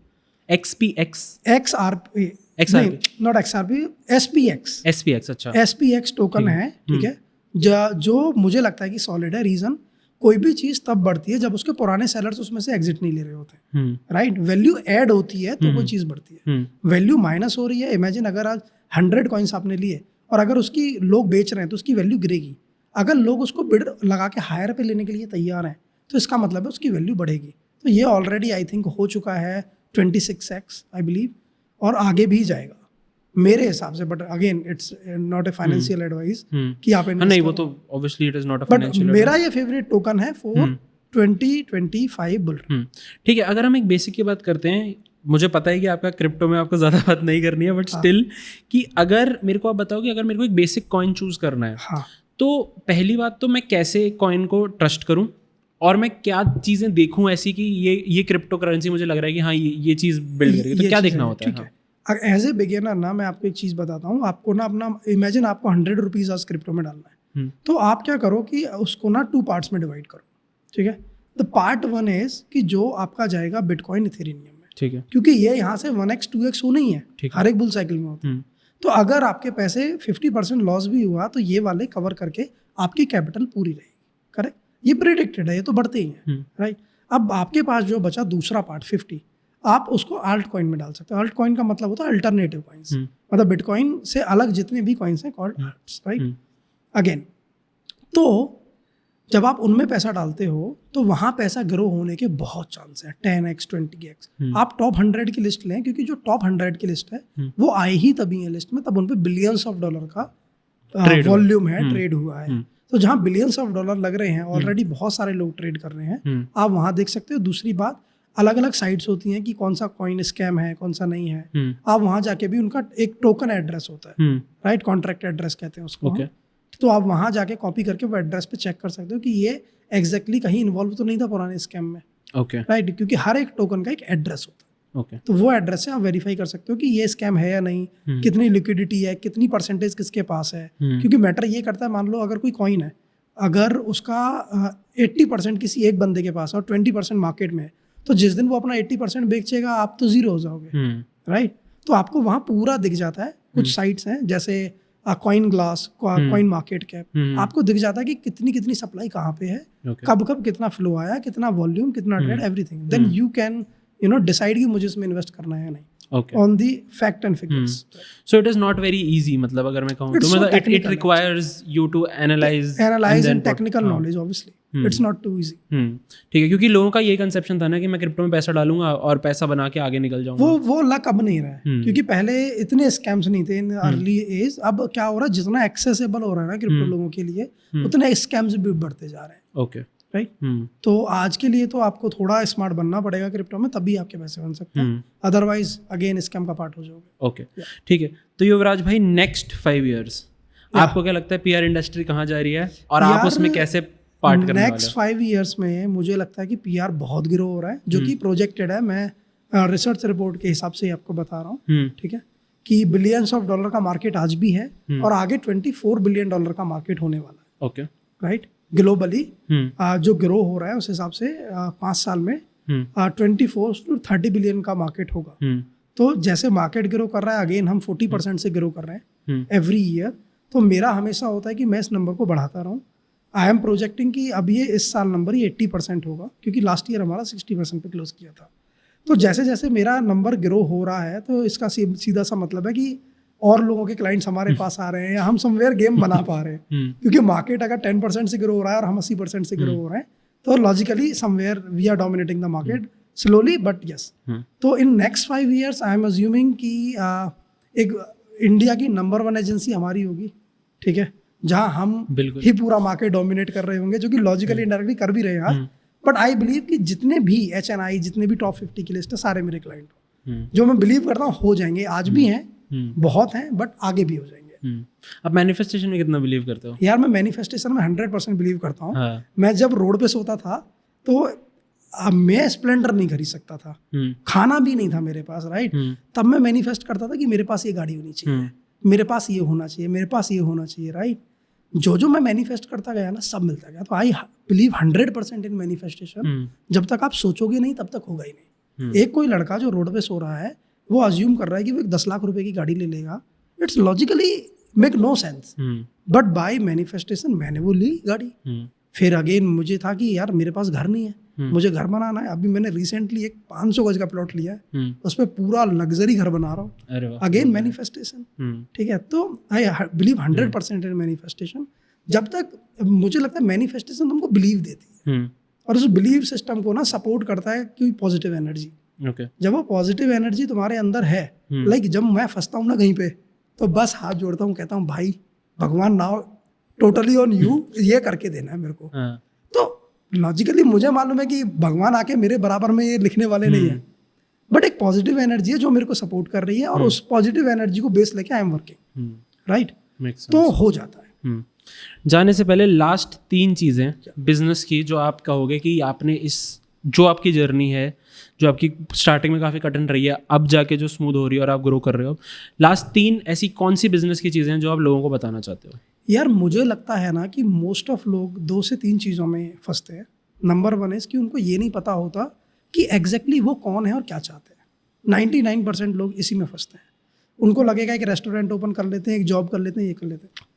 XPX, XRP XRP, not XRP, SPX। अच्छा, SPX टोकन है, ठीक है, जो मुझे लगता है कि सॉलिड है। रीजन, कोई भी चीज तब बढ़ती है जब उसके पुराने सेलर्स उसमें से एग्जिट नहीं ले रहे होते, राइट। वैल्यू ऐड होती है तो कोई चीज बढ़ती है, वैल्यू माइनस हो रही है। इमेजिन अगर आज 100 कॉइन्स आपने लिए और अगर उसकी लोग बेच रहे हैं तो उसकी वैल्यू गिरेगी। अगर लोग उसको बिड लगा के हायर पे लेने के लिए तैयार हैं तो इसका मतलब है उसकी वैल्यू बढ़ेगी। तो ये ऑलरेडी आई थिंक हो चुका है 26x आई बिलीव, और आगे भी जाएगा मेरे हिसाब से। But again it's not a financial advice कि आप नहीं, वो तो obviously it is not a but financial. मेरा ये फेवरेट टोकन है फॉर 2025 बुल रन। ठीक है, अगर हम एक बेसिक की बात करते हैं, मुझे पता है कि आपका क्रिप्टो में आपको ज़्यादा बात नहीं करनी है, बट स्टिल कि अगर मेरे को आप बताओ कि अगर मेरे को एक बेसिक कॉइन चूज करना है, हाँ, तो पहली बात तो मैं कैसे कॉइन को ट्रस्ट करूं और मैं क्या चीज़ें देखूं ऐसी कि ये क्रिप्टो करेंसी मुझे लग रहा है कि हाँ ये चीज़ बिल्ड करेगी, तो क्या देखना होता है? ठीक है, एज ए बिगिनर ना मैं आपको एक चीज़ बताता हूँ। आपको ना अपना इमेजिन आपको 100 रुपीज़ आज क्रिप्टो में डालना है, तो आप क्या करो कि उसको ना 2 पार्ट्स में डिवाइड करो। ठीक है, द पार्ट 1 इज कि जो आपका जाएगा बिटकॉइन इथेरियम में, ठीक है, क्योंकि ये यहाँ से 1x 2x हो नहीं है, हर एक बुल साइकिल में होता है। तो अगर आपके पैसे 50% लॉस भी हुआ तो ये वाले कवर करके आपकी कैपिटल पूरी रहेगी। करेक्ट, ये प्रेडिक्टेड है, ये तो बढ़ते ही हैं, राइट। अब आपके पास जो बचा दूसरा पार्ट 50, आप उसको आल्ट कॉइन में डाल सकते हो। आल्ट कॉइन का मतलब होता है अल्टरनेटिव कॉइन्स, मतलब बिटकॉइन से अलग जितने भी कॉइन्स हैं कॉल्ड आल्ट्स, राइट। अगेन, तो जब आप उनमें पैसा डालते हो तो वहाँ पैसा ग्रो होने के बहुत चांस हैं, 10x 20x। आप टॉप 100 की लिस्ट लें, क्योंकि जो टॉप 100 की लिस्ट है वो आए ही तभी है लिस्ट में तब उन पे बिलियंस ऑफ डॉलर का वॉल्यूम है, ट्रेड हुआ है। तो जहाँ बिलियंस ऑफ डॉलर लग रहे हैं ऑलरेडी, बहुत सारे लोग ट्रेड कर रहे हैं, आप वहाँ देख सकते हो। दूसरी बात, अलग अलग साइट्स होती हैं कि कौन सा कॉइन स्कैम है कौन सा नहीं है। आप वहाँ जाके भी, उनका एक टोकन एड्रेस होता है, राइट, कॉन्ट्रैक्ट एड्रेस कहते हैं उसको। तो आप वहाँ जाके कॉपी करके वो एड्रेस पे चेक कर सकते हो कि ये एग्जैक्टली कहीं इन्वॉल्व तो नहीं था पुराने स्कैम में, राइट, क्योंकि हर एक टोकन का एक एड्रेस होता है। तो वो एड्रेस से आप वेरीफाई कर सकते हो कि ये स्कैम है या नहीं, कितनी लिक्विडिटी है, कितनी परसेंटेज किसके पास है। क्योंकि मैटर ये करता है, मान लो अगर कोई कॉइन है, अगर उसका 80% किसी एक बंदे के पास और 20% मार्केट में है, तो जिस दिन वो अपना 80% बेचेगा आप तो जीरो हो जाओगे, राइट। तो आपको वहाँ पूरा दिख जाता है। कुछ साइट्स हैं जैसे coin glass, coin market cap, आपको दिख जाता है कि कितनी सप्लाई कहाँ पे है, कब कब कितना फ्लो आया, कितना वॉल्यूम, कितना trade, everything. Then you can decide कि मुझे इसमें इन्वेस्ट करना है या नहीं, on the fact and figures. So it is not very easy, मतलब अगर मैं कहूँ तो मतलब it requires you to analyze and technical knowledge obviously. It's not too easy. ठीक है, क्योंकि लोगों का यही कंसेप्शन था ना कि मैं क्रिप्टो में पैसा डालूंगा और पैसा बना के आगे निकल जाऊंगा। वो लक अब नहीं रहा है, क्योंकि पहले इतने स्कैम्स नहीं थे इन अर्ली एज। अब क्या हो रहा है, जितना एक्सेसिबल हो रहा है ना क्रिप्टो लोगों के लिए, उतने स्कैम्स भी बढ़ते जा रहे हैं। Okay, right. तो आज के लिए तो आपको थोड़ा स्मार्ट बनना पड़ेगा क्रिप्टो में, तभी आपके पैसे बन सकते हैं, अदरवाइज अगेन स्कैम का पार्ट हो जाओगे। ओके, ठीक है। तो युवराज भाई, नेक्स्ट 5 years आपको क्या लगता है पीआर इंडस्ट्री कहाँ जा रही है और आप उसमें कैसे पार्ट करने वाले हो? नेक्स्ट 5 years में मुझे लगता है कि पीआर बहुत ग्रो हो रहा है, जो कि प्रोजेक्टेड है। मैं रिसर्च रिपोर्ट के हिसाब से आपको बता रहा हूँ, ठीक है, कि बिलियंस ऑफ डॉलर का मार्केट आज भी है और आगे $24 बिलियन का मार्केट होने वाला है। ओके, राइट, ग्लोबली जो ग्रो हो रहा है उस हिसाब से 5 साल में 24 to 30 बिलियन का मार्केट होगा। तो जैसे मार्केट ग्रो कर रहा है, अगेन हम 40% से ग्रो कर रहे हैं एवरी ईयर। तो मेरा हमेशा होता है कि मैं इस नंबर को बढ़ाता रहूँ। आई एम प्रोजेक्टिंग कि अब ये इस साल नंबर ही 80% होगा, क्योंकि लास्ट ईयर हमारा 60% पे क्लोज किया था। तो जैसे जैसे मेरा नंबर ग्रो हो रहा है, तो इसका सीधा सा मतलब है कि और लोगों के क्लाइंट्स हमारे पास आ रहे हैं या हम समवेयर गेम बना पा रहे हैं। क्योंकि मार्केट अगर 10% से ग्रो हो रहा है और हम 80% से ग्रो हो रहे हैं, तो logically somewhere we are dominating the market slowly but yes. तो in next 5 years I am assuming कि एक इंडिया की नंबर 1 एजेंसी हमारी होगी, ठीक है, जहां हम ही पूरा मार्केट डोमिनेट कर रहे होंगे, जो कि लॉजिकली इनडायरेक्टली कर भी रहे हैं आज। बट आई बिलीव कि जितने भी HNI, जितने भी टॉप 50 की लिस्ट है, सारे मेरे क्लाइंट हो, जो मैं बिलीव करता हूँ हो जाएंगे। आज भी हैं, बहुत हैं, बट आगे भी हो जाएंगे। आप मैनिफेस्टेशन में कितना बिलीव करते हो? यार मैं मैनिफेस्टेशन में 100% बिलीव करता हूँ। हाँ। मैं जब रोड पे सोता था तो मैं स्प्लेंडर नहीं खरीद सकता था, खाना भी नहीं था मेरे पास, राइट? तब मैं मैनिफेस्ट करता था कि मेरे पास ये गाड़ी होनी चाहिए, मेरे पास ये होना चाहिए, मेरे पास ये होना चाहिए, राइट? जो मैं मैनिफेस्ट करता गया ना, सब मिलता गया। तो आई बिलीव 100% इन मैनिफेस्टेशन। जब तक आप सोचोगे नहीं तब तक होगा ही नहीं। एक कोई लड़का जो रोड पे सो रहा है वो अज्यूम कर रहा है कि वो 10 लाख रुपए की गाड़ी ले लेगा, it's logically make no sense, but by manifestation मैंने वो ली गाड़ी। फिर अगेन मुझे था कि यार मेरे पास घर नहीं है, मुझे घर बनाना है। अभी मैंने रिसेंटली एक 500 गज का प्लॉट लिया है, उस पर पूरा लग्जरी घर बना रहा हूँ। अगेन मैनिफेस्टेशन, ठीक है? तो आई बिलीव 100% इन मैनिफेस्टेशन। जब तक मुझे लगता है मैनिफेस्टेशन तुमको बिलीव देती है, और उस बिलीव सिस्टम को ना सपोर्ट करता है कोई पॉजिटिव एनर्जी। जब वो पॉजिटिव एनर्जी तुम्हारे अंदर है, लाइक जब मैं फंसता हूँ ना कहीं पे, तो बस हाथ जोड़ता हूँ, कहता हूँ भाई भगवान नाउ टोटली ऑन यू, ये करके देना है मेरे को। तो लॉजिकली मुझे मालूम है कि भगवान आके मेरे बराबर में ये लिखने वाले नहीं है, बट एक पॉजिटिव एनर्जी है जो मेरे को सपोर्ट कर रही है, और उस पॉजिटिव एनर्जी को बेस लेके आई एम वर्किंग, राइट? तो हो जाता है। जाने से पहले लास्ट 3 चीज़ें बिजनेस की जो आप कहोगे कि आपने इस जो आपकी जर्नी है, जो आपकी स्टार्टिंग में काफ़ी कठिन रही है, अब जाके जो स्मूथ हो रही है और आप ग्रो कर रहे हो, लास्ट 3 ऐसी कौन सी बिजनेस की चीज़ें हैं जो आप लोगों को बताना चाहते हो? यार मुझे लगता है ना कि मोस्ट ऑफ लोग 2 से 3 चीज़ों में फंसते हैं। नंबर 1 है कि उनको ये नहीं पता होता कि एग्जैक्टली वो कौन है और क्या चाहते हैं। 99% लोग इसी में फंसते हैं। उनको लगेगा एक रेस्टोरेंट ओपन कर लेते हैं, एक जॉब कर लेते हैं, ये कर लेते हैं।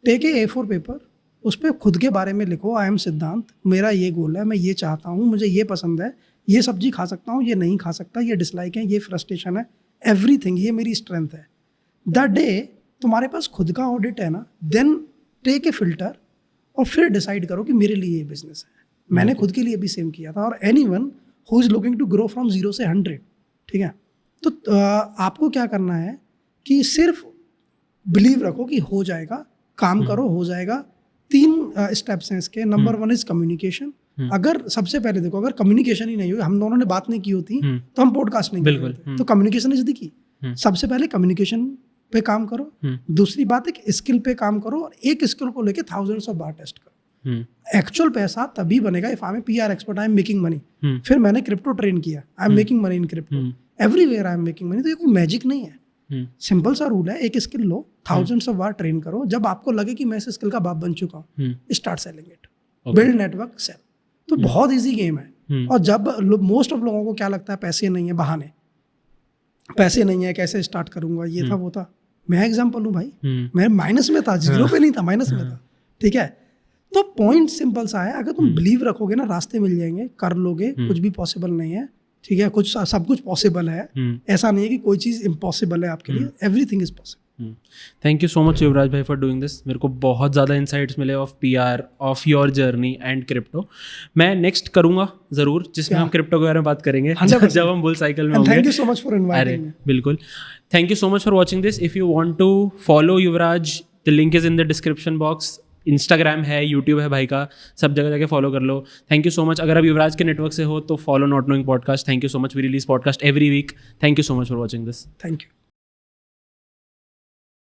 टेक ए A4 पेपर, उस पर खुद के बारे में लिखो, आई एम सिद्धांत, मेरा ये गोल है, मैं ये चाहता हूँ, मुझे ये पसंद है, ये सब्जी खा सकता हूँ, ये नहीं खा सकता, ये डिसलाइक है, ये फ्रस्ट्रेशन है, एवरीथिंग, ये मेरी स्ट्रेंथ है। द डे तुम्हारे पास खुद का ऑडिट है ना, देन टेक ए फिल्टर और फिर डिसाइड करो कि मेरे लिए ये बिजनेस है। मैंने खुद के लिए भी सेम किया था, और anyone who is looking to grow from 0 से 100, ठीक है? तो आपको क्या करना है कि सिर्फ बिलीव रखो कि हो जाएगा, काम करो, हो जाएगा। 3 स्टेप्स हैं इसके। Number 1 is communication. अगर सबसे पहले देखो, अगर कम्युनिकेशन ही नहीं हुई, हम दोनों ने बात नहीं की होती तो हम पॉडकास्ट नहीं कर रहे। तो कम्युनिकेशन इज द की। सबसे पहले कम्युनिकेशन पे काम करो। दूसरी बात, एक स्किल पे काम करो, और एक स्किल को लेके thousands ऑफ बार टेस्ट करो। एक्चुअल पैसा तभी बनेगा if I M PR expert, I am making money. फिर मैंने क्रिप्टो ट्रेन किया, आई am making money in crypto, everywhere I am making money. तो ये कोई मैजिक नहीं है, सिंपल सा रूल है। एक skill low, thousands of bar train करो, जब आपको लगे कि मैं इस स्किल का बाप बन चुका हूँ, start selling it, build network, sell. तो बहुत इजी गेम है। और जब मोस्ट ऑफ लोगों को क्या लगता है, पैसे नहीं है, बहाने, पैसे नहीं है, कैसे स्टार्ट करूंगा, ये था वो था। मैं एग्जांपल हूँ भाई, मैं माइनस में था, 0 पे नहीं था, माइनस में था, ठीक है? तो पॉइंट सिंपल सा है, अगर तुम बिलीव रखोगे ना, रास्ते मिल जाएंगे, कर लोगे, कुछ भी पॉसिबल नहीं है, ठीक है? कुछ सब कुछ पॉसिबल है। ऐसा नहीं है कि कोई चीज़ इम्पॉसिबल है आपके लिए, everything is possible. Thank you so much Yuvraj भाई फॉर डूइंग दिस। मेरे को बहुत ज़्यादा इंसाइट्स मिले of PR, of your journey and crypto. मैं नेक्स्ट करूँगा ज़रूर, जिसमें हम क्रिप्टो के बारे में बात करेंगे जब हम बुल साइकिल में होंगे। Thank you so much for inviting me. बिल्कुल, thank you so much for watching this. If you want to follow Yuvraj, the link is in the description box. Instagram है, यूट्यूब है भाई का, सब जगह जाके फॉलो कर लो। Thank you so much. अगर आप युवराज के नेटवर्क से हो तो follow not knowing podcast. Thank you so much. We release podcast every week. Thank you so much for watching this. Thank you.